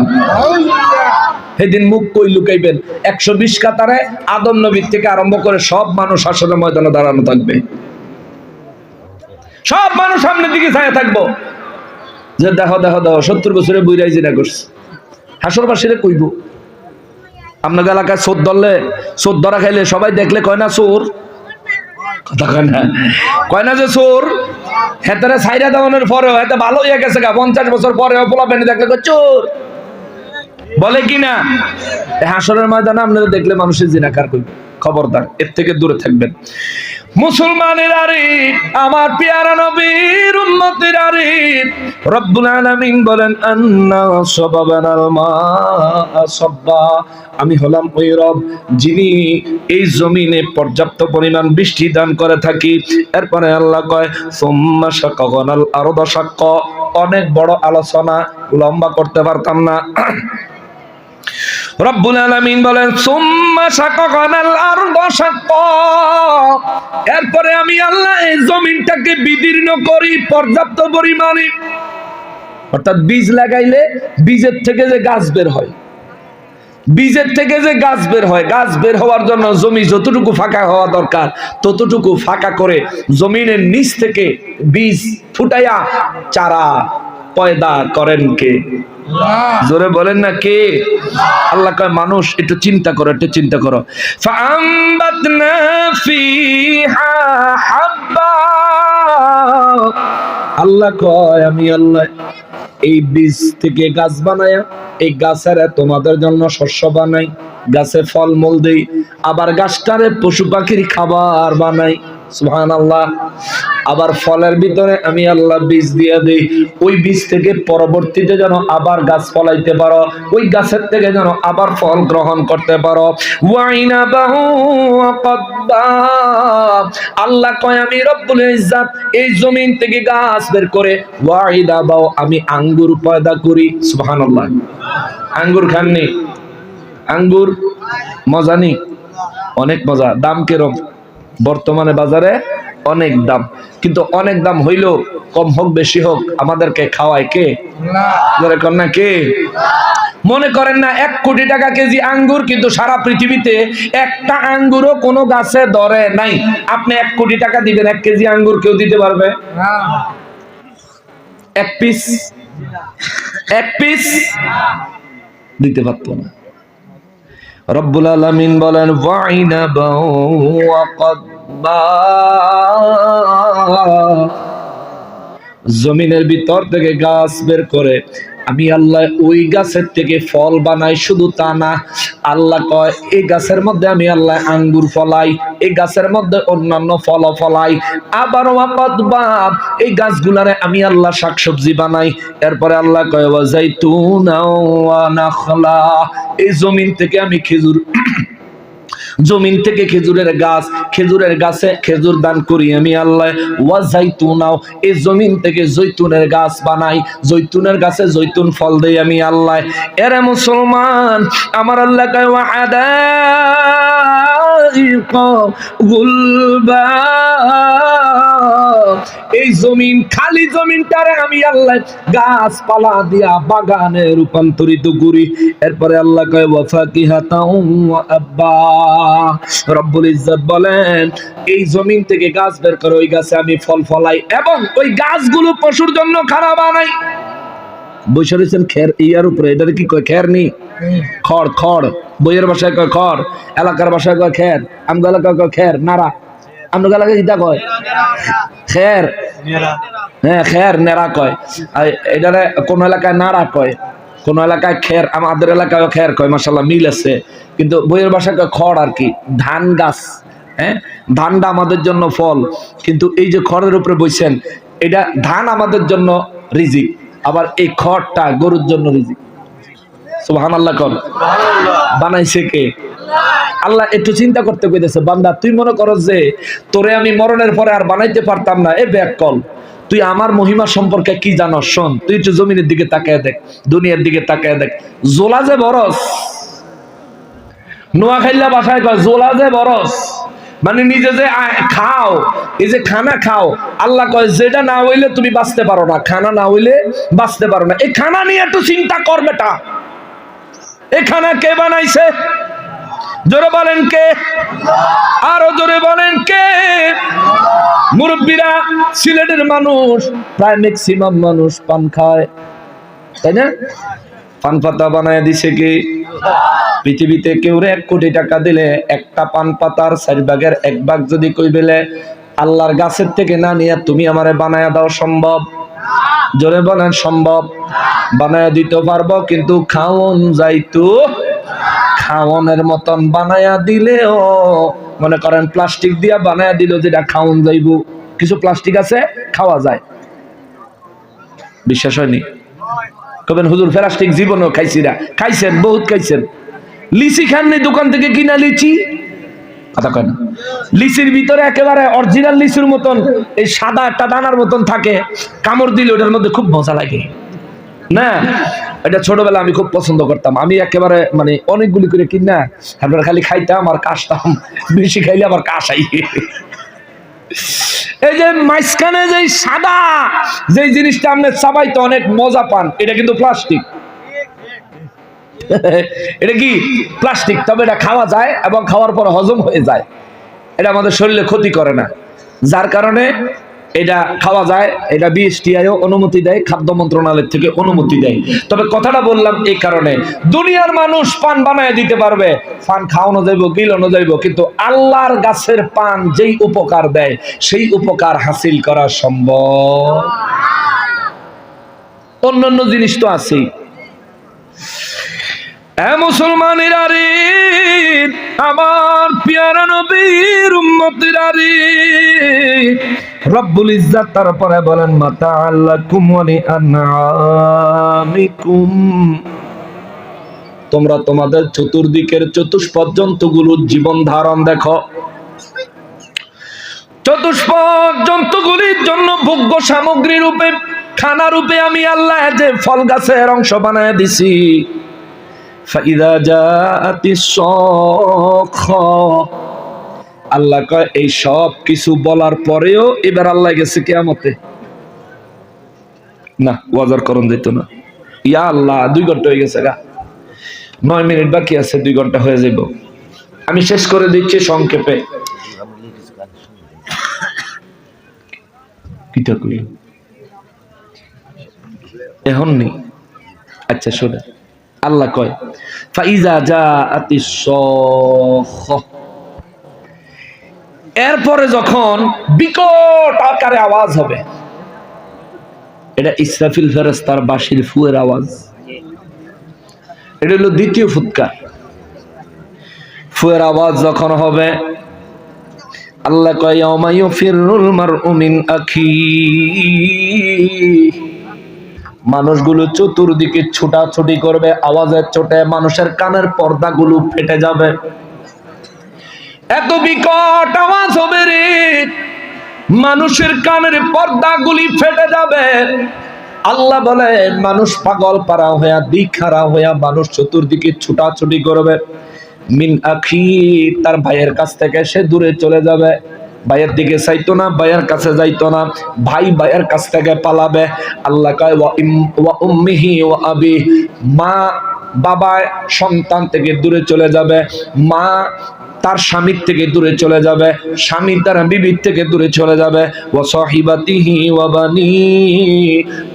Speaker 1: সেদিন মুখ কই লুকাইবেন? 120 কাতারে আদম নবীর থেকে আরম্ভ করে সব মানুষ হাসরের ময়দানে দাঁড়ানো থাকবে। সব মানুষ সামনের দিকে ছায়া থাকবো, যে দেখো দেখো দেখো 70 বছরে বুইরাই জিনা করছে। হাসরবাসীরে কইব, আপনার এলাকায় চোর ধরলে, চোর ধরা খাইলে সবাই দেখলে কয় না চোর? কথা কয় না, কয় না যে চোর? হেতারে ছাইরা দেওয়ানোর পরেও এত ভালো হয়ে গেছে, 50 বছর পরেও পোলা পেনে দেখলে কয় চোর, বলে কি না? হাসরের ময়দানে আপনারা দেখলে মানুষের জিনাকার কইবে। খবরদার, এর থেকে দূরে থাকবেন। মুসলমানের আরে, আমার পেয়ারা নবীর উম্মতের আরে, রব্বুল আলামিন বলেন, আন্না সাবাবানাল মা সাব্বা, আমি হলাম ওই রব যিনি এই জমিনে পর্যাপ্ত পরিমাণ বৃষ্টি দান করে থাকি। এরপরে আল্লাহ কয়, সুম্মা শাকাগনাল আরদা শাক্কা। অনেক বড় আলোচনা, লম্বা করতে পারতাম না। রব্বুল আলামিন বলেন, সুম্মা শাকাগনাল আরদা শাক্কা, এরপরে আমি আল্লাহ এই জমিনটাকে বিদীর্ণ করি পর্যাপ্ত পরিমাণে। অর্থাৎ বীজ লাগাইলে বীজের থেকে যে গাছ বের হয়, বীজের থেকে যে গাছ বের হয়, গাছ বের হওয়ার জন্য জমি যতটুকু ফাঁকা হওয়া দরকার ততটুকু ফাঁকা করে জমিনের নিচ থেকে বীজ ফুটাইয়া চারা পয়দা করেন কে? জোরে বলেন না কে? আল্লাহ কয়, মানুষ একটু চিন্তা করো, একটু চিন্তা করো। ফাআমবাতনা ফিহা হাব্বা, আল্লাহ কয়, আমি আল্লাহ এই বীজ থেকে গাছ বানায়া, এই গাছের তোমাদের জন্য শস্য বানাই, গাছে ফলমূল দেই, আবার গাছটারে পশু পাখির খাবার বানাই। সুবহানাল্লাহ। আবার ফলের ভিতরে আমি আল্লাহ বীজ দিয়ে দেই, ওই বীজ থেকে পরবর্তীতে যেন আবার গাছ ফলাইতে পারো, ওই গাছের থেকে যেন আবার ফল গ্রহণ করতে পারো। আল্লাহ কয়, আমি রব্বুল ইজ্জাত এই জমিন থেকে গাছ বের করে ওয়াইদাবাও, আমি আঙ্গুর পয়দা করি। সুবহানাল্লাহ। আঙ্গুর খাননি? আঙ্গুর মজা নি? অনেক মজা। দাম কিরম? বর্তমানে বাজারে অনেক দাম, কিন্তু অনেক দাম হইলেও কম হোক বেশি হোক আমাদেরকে খাওয়ায় কে? না কে? মনে করেন না 1 কোটি টাকা কেজি আঙ্গুর, কিন্তু সারা পৃথিবীতে একটা আঙ্গুরও কোনো গাছে ধরে নাই। আপনি 1 কোটি টাকা দিবেন, 1 কেজি আঙ্গুর কেউ দিতে পারবে? এক পিস দিতে পারত না। রব্বুল আলামিন বলেন ওয়াইনাবা ওয়া কদবা, জমিনের ভিতর থেকে গাছ বের করে আমি আল্লাহ ওই গাছের থেকে ফল বানাই। শুধু তা না, আল্লাহ কয় এই গাছের মধ্যে আমি আল্লাহ আঙ্গুর ফলাই, এই গাছের মধ্যে অন্যান্য ফল ফলাই। আবার ওয়াকদবা, এই গাছগুলারে আমি আল্লাহ শাকসবজি বানাই। এরপরে আল্লাহ কয় ওয়া যাইতুনা ওয়া নাখলা, এই জমিন থেকে আমি খেজুর জমিন থেকে খেজুরের গাছে খেজুর দান করি আমি আল্লাহ। ওয়া যাইতুনাও, এই জমিন থেকে জৈতুনের গাছ বানাই, জৈতুনের গাছে জৈতুন ফল দেই আমি আল্লাহ। এরে মুসলমান, আমার আল্লাহ কয় ওয়া হাদাইকা গুলবা, এই জমিন খালি জমিনটারে আমি আল্লাহ গাছপালা দিয়া বাগানে রূপান্তরিত করি। এরপরে আল্লাহ কয় ওয়া ফাকিহাতাও ওয়া আব্বা, রব্বুল ইজ্জত বলেন এই জমিন থেকে গাছ বের করে ওই গাছে আমি ফল ফলাই, এবং ওই গাছগুলো পশুর জন্য খানা বানাই। বসে রয়েছেন খের ইয়ার উপরে, এটা কি কয়? খের নি, খড়। খড় বইয়ের ভাষায় কয় খড়, এলাকার ভাষায় কয় খের, আমগো এলাকায় কয় খের নাড়া। আমগো এলাকায় কিটা কয়? খের। হ্যাঁ, খের নেড়া কয়। এটারে কোন এলাকায় নাড়া কয়, কোন এলাকায় খের, আমাদের এলাকায় খের কয়। মাশাআল্লাহ মিল আছে, কিন্তু বইয়ের ভাষায় কয় খড় আর কি। ধান গাছ, হ্যাঁ, ধানটা আমাদের জন্য ফল, কিন্তু এই যে খড়ের উপরে বইছেন, এটা ধান আমাদের জন্য রিজিক, আবার এই খড়টা গরুর জন্য রিজিক। সুবহানাল্লাহ কর। বানাইছে কে? আল্লাহ। একটু চিন্তা করতে কইতেছে, বান্দা তুই মনে করো যে তোরে আমি মরণের পরে আর বানাইতে পারতাম না, এ ব্যাকল, তুই আমার মহিমা সম্পর্কে কি জানোস? শোন, তুই একটু জমিনের দিকে তাকায় দেখ, দুনিয়ার দিকে তাকায় দেখ, জোলা যে বরস, নোয়াখাইলা বাসায় কয় জোলা যে বরস, মানে নিজে যে খাও, এই যে খানা খাও, আল্লাহ কয় যেটা না হইলে তুমি বাঁচতে পারো না, খানা না হইলে বাঁচতে পারো না। এই খানা নিয়ে একটু চিন্তা কর বেটা, এই খানা কে বানাইছে? জোরে বলেন কে? আরো জোরে বলেন কে? মুরব্বীরা, সিলেটের মানুষ প্রায় ম্যাক্সিমাম মানুষ পান খায়, তাই না? পান পাতা বানায় দিছে কি? পৃথিবীতে কেউ 1 কোটি টাকা দিলে একটা পান পাতার 4 ভাগের 1 ভাগ যদি কই বেলে আল্লাহর গাছের থেকে না নিয়ে তুমি আমারে বানায়া দাও, সম্ভব? জোরে বলেন সম্ভব? বানায়া দিতে পারবো, কিন্তু খাওন যাইতো, খাওনের মতন বানায়া দিলেও, মনে করেন প্লাস্টিক দিয়া বানায়া দিলেও যেটা খাওন যাইব, কিছু প্লাস্টিক আছে খাওয়া যায়। বিশ্বাস হয়নি? কবেন হুজুর প্লাস্টিক জীবনও খাইছি না। খাইছেন, বহুত খাইছেন। লিচি খাননি দোকান থেকে কিনা লিচি? কথা কয় না। লিচির ভিতরে একেবারে অরিজিনাল লিচুর মতন এই সাদা একটা দানার মতন থাকে, কামড় দিলে ওটার মধ্যে খুব মজা লাগে না? এটা ছোটবেলা আমি খুব পছন্দ করতাম। আমি একেবারে মানে অনেকগুলি করে কিনা আপনারা খালি খাইতাম আর কাশতাম, বেশি খাইলে আবার কাশাই। এই যে মাঝখানে যে সাদা যে জিনিসটা আপনি চাবাইতে অনেক মজা পান, এটা কিন্তু প্লাস্টিক। এটা কি? প্লাস্টিক। তবে এটা খাওয়া যায় এবং খাওয়ার পর হজম হয়ে যায়, এটা আমাদের শরীরে ক্ষতি করে না, যার কারণে এটা খাওয়া যায়। এটা বিএসটিআইও অনুমতি দেয়, খাদ্য মন্ত্রণালয় থেকে অনুমতি দেয়। তবে কথাটা বললাম এই কারণে, দুনিয়ার মানুষ পান বানায় দিতে পারবে, পান খাওয়ানো যাইব, গিলানো যাইব, কিন্তু আল্লাহর গাছের পান যেই উপকার দেয় সেই উপকার হাসিল করা সম্ভব। অন্যান্য জিনিস তো আছেই। মুসলমানেরা রে, আমার পিয়ারা নবীর উম্মতেরা রে, রব্বুল ইজ্জত তারপরে বলেন মাতাআল্লাকুম ওয়া লিআনআমিকুম, তোমরা তোমাদের চতুর্দিকের চতুষ্পদ জন্তুগুলোর জীবন ধারণ দেখো। চতুষ্পদ জন্তুগুলির জন্য ভোগ্য সামগ্রী রূপে, খানা রূপে আমি আল্লাহ যে ফল গাছের অংশ বানায় দিছি। ফাইদা জাআতিস সাখা, আল্লাহ কয় এই সব কিছু বলার পরেও এবার আল্লাহ গেছে কিয়ামতে। না ওয়াজার করণ যেত না। ইয়া আল্লাহ 2 ঘন্টা হয়ে গেছে গা, 9 মিনিট বাকি আছে, 2 ঘন্টা হয়ে যাব। আমি শেষ করে দিচ্ছি সংক্ষেপে। কিটা কই এখন নেই। আচ্ছা শোনে, আল্লাহ কয় ফাইজা জাআতিস সাখা, এরপরে যখন বিকট আকারে আওয়াজ হবে, এটা ইসরাফিল ফেরেশতার বাঁশির ফুয়ের আওয়াজ। এটা হলো দ্বিতীয় ফুৎকার। ফুয়ের আওয়াজ যখন হবে, আল্লাহ কয় ইয়াউমা ইউফিরুল মারউ মিন আখি, মানুষগুলো চতুর্দিকে ছোটাছুটি করবে, আওয়াজের চোটে মানুষের কানের পর্দাগুলো ফেটে যাবে। এত বিকট আওয়াজ হবে রে, মানুষের কানের পর্দাগুলি ফেটে যাবে। আল্লাহ বলে মানুষ পাগল পারা হইয়া দিখারা হইয়া মানুষ চতুর্দিকে ছোটাছুটি করবে। মিন আখি, তার ভাইয়ের কাছ থেকে সে দূরে চলে যাবে, ভাইয়ের দিকে চাইতো না, ভাইয়ের কাছে যাইতো না, ভাই ভাইয়ের কাছ থেকে পালাবে। আল্লাহ কয় ওয়া উম্মিহি ওয়া আবি, মা বাবা সন্তান থেকে দূরে চলে যাবে, মা তার স্বামীর থেকে দূরে চলে যাবে, স্বামী তার বিবির থেকে দূরে চলে যাবে। ওয়া সাহিবাতিহি ওয়া বানি,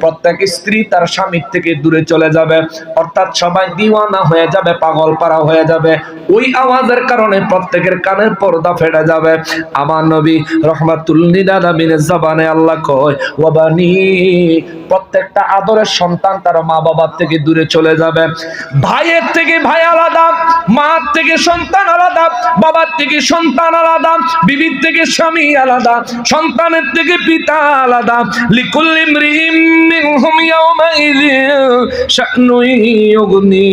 Speaker 1: প্রত্যেক স্ত্রী তার স্বামীর থেকে দূরে চলে যাবে। অর্থাৎ সবাই দিওয়ানা হয়ে যাবে, পাগল পারা হয়ে যাবে। ওই আওয়াজের কারণে প্রত্যেকের কানের পর্দা ফেটে যাবে। আমার নবী রহমাতুল লিল আলামিনের জবানে আল্লাহ কয় ওয়া বানি, প্রত্যেকটা আদরের সন্তান তার মা বাবার থেকে দূরে চলে যাবে। ভাইয়ের থেকে ভাই আলাদা, মা থেকে সন্তান আলাদা, বাবার থেকে সন্তান আলাদা, বিবির থেকে স্বামী আলাদা, সন্তানের থেকে পিতা আলাদা। লিকুল্লি ইমরিইম মিনহুম ইয়াওমাইযিন শা'নুন ইউগনি,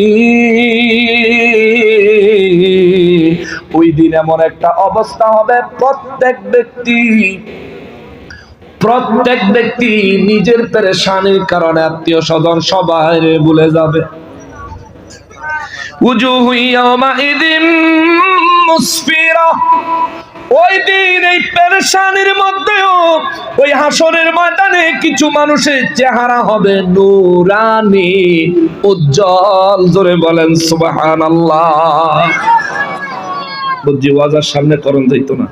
Speaker 1: ওই দিন এমন একটা অবস্থা হবে, প্রত্যেক ব্যক্তি নিজের পেরেশানির কারণে আত্মীয় স্বজন সবাই ভুলে যাবে। উজুহু ইয়াওমাইযিন মুসফিরা, ওই দিন এই পেরেশানির মধ্যেও ওই হাসরের ময়দানে কিছু মানুষের চেহারা হবে নূরানি, উজ্জ্বল। জোরে বলেন সুবহানাল্লাহ। বুঝি ওয়াজার সামনে করণ যাইতো না,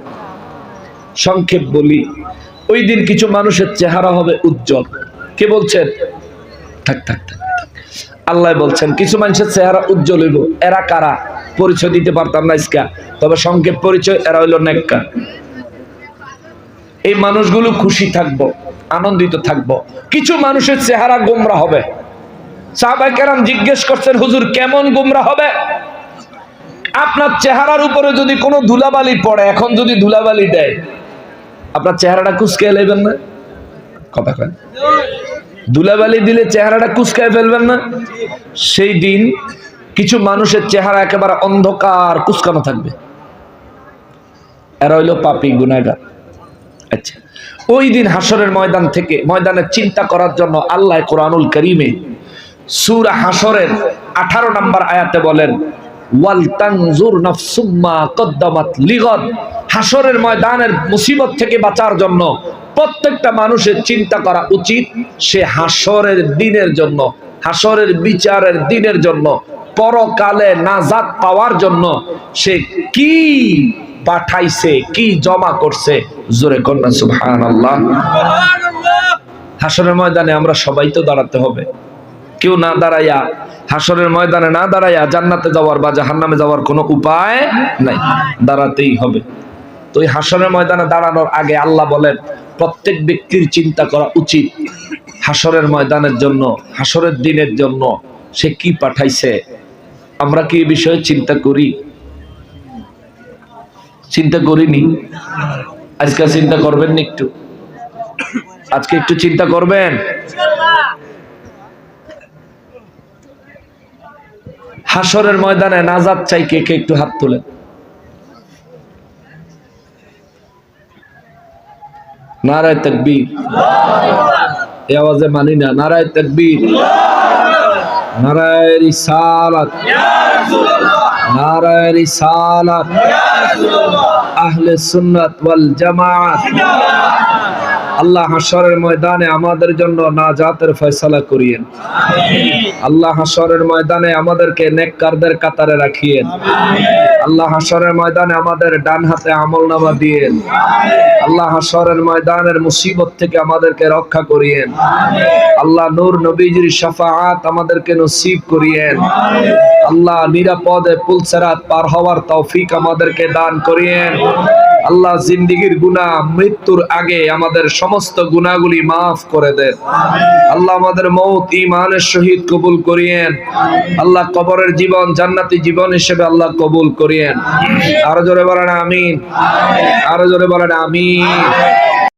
Speaker 1: সংক্ষেপ বলি। ওই দিন কিছু মানুষের চেহারা হবে উজ্জ্বল। কে বলছেন? থাক থাক থাক, আল্লাহ বলছেন কিছু মানুষের চেহারা উজ্জ্বল হইব। এরা কারা? পরিচয় দিতে পারতাম না আজকে, তবে সংক্ষেপ পরিচয়, এরা হইল নেককার। এই মানুষগুলো খুশি থাকবো, আনন্দিত থাকবো। কিছু মানুষের চেহারা গোমরা হবে। সাহাবায়ে কেরাম জিজ্ঞেস করছেন হুজুর কেমন গোমরা হবে? আপনার চেহারার উপরে যদি কোনো ধুলাবালি পড়ে, এখন যদি ধুলাবালি দেয়, আপনার চেহারাটা কুচকায় ফেলবেন না? কথা কয়, ধুলাবালি দিলে চেহারাটা কুচকায় ফেলবেন না? সেই দিন কিছু মানুষের চেহারা একেবারে অন্ধকার কুচকানো থাকবে। এরা হইল পাপী, গুনাহগার। আচ্ছা, ওই দিন হাসরের ময়দানে চিন্তা করার জন্য আল্লাহ কোরআনুল কারীমে সূরা হাসরের 18 নম্বর আয়াতে বলেন ওয়াল তানজুর নাফসুম মা কদ্দামাত লিগাদ, হাসরের ময়দানের মুসিবত থেকে বাঁচার জন্য প্রত্যেকটা মানুষের চিন্তা করা উচিত সে হাসরের দিনের জন্য, হাসরের বিচারের দিনের জন্য, পরকালে নাজাত পাওয়ার জন্য সে কি পাঠাইছে, কি জমা করছে। জোরে কন্যা সুবহানাল্লাহ। হাসরের ময়দানে আমরা সবাই তো দাঁড়াতে হবে। কেউ না দাঁড়াইয়া, হাসরের ময়দানে না দাঁড়াইয়া জান্নাতে যাওয়ার বা জাহান্নামে যাওয়ার কোনো উপায় নাই, দাঁড়াতেই হবে। তো এই হাসরের ময়দানে দাঁড়ানোর আগে আল্লাহ বলেন প্রত্যেক ব্যক্তির চিন্তা করা উচিত হাসরের ময়দানের জন্য, হাসরের দিনের জন্য সে কি পাঠাইছে। আমরা কি এই বিষয়ে চিন্তা করি? চিন্তা করিনি। আজকে চিন্তা করবেন না? একটু আজকে একটু চিন্তা করবেন। হাসরের ময়দানে নাজাত চাই কে কে? একটু হাত তোলেন। নারায়ে তাকবীর। এই আওয়াজে মানি না। নারায়ে তাকবীর। নারায়ে রিসালাত, নারায়ে রিসালাত, আহলে সুন্নাত ওয়াল জামাত। আল্লাহ হাশরের ময়দানে আমাদের জন্য নাজাতের ফয়সালা করিয়েন। আল্লাহ হাশরের ময়দানে আমাদেরকে নেককারদের কাতারে রাখিয়েন। আল্লাহ হাশরের ময়দানে আমাদের ডান হাতে আমলনামা দিয়েন। আল্লাহ হাশরের ময়দানের মুসিবত থেকে আমাদেরকে রক্ষা করিয়েন। আল্লাহ নূর নবীজির শাফাআত আমাদেরকে নসিব করিয়েন। আল্লাহ নিরাপদে পুলসিরাত পার হওয়ার তৌফিক আমাদেরকে দান করিয়েন। আল্লাহ জিন্দেগীর গুনাহ মৃত্যুর আগে আমাদের সমস্ত গুনাহগুলি মাফ করে দেন। আল্লাহ আমাদের মওত ঈমানের সহিত কবুল করিয়েন। আল্লাহ কবরের জীবন জান্নাতি জীবন হিসেবে আল্লাহ কবুল করিয়েন। আরো জোরে বলেন আমিন, আরো জোরে বলেন আমিন।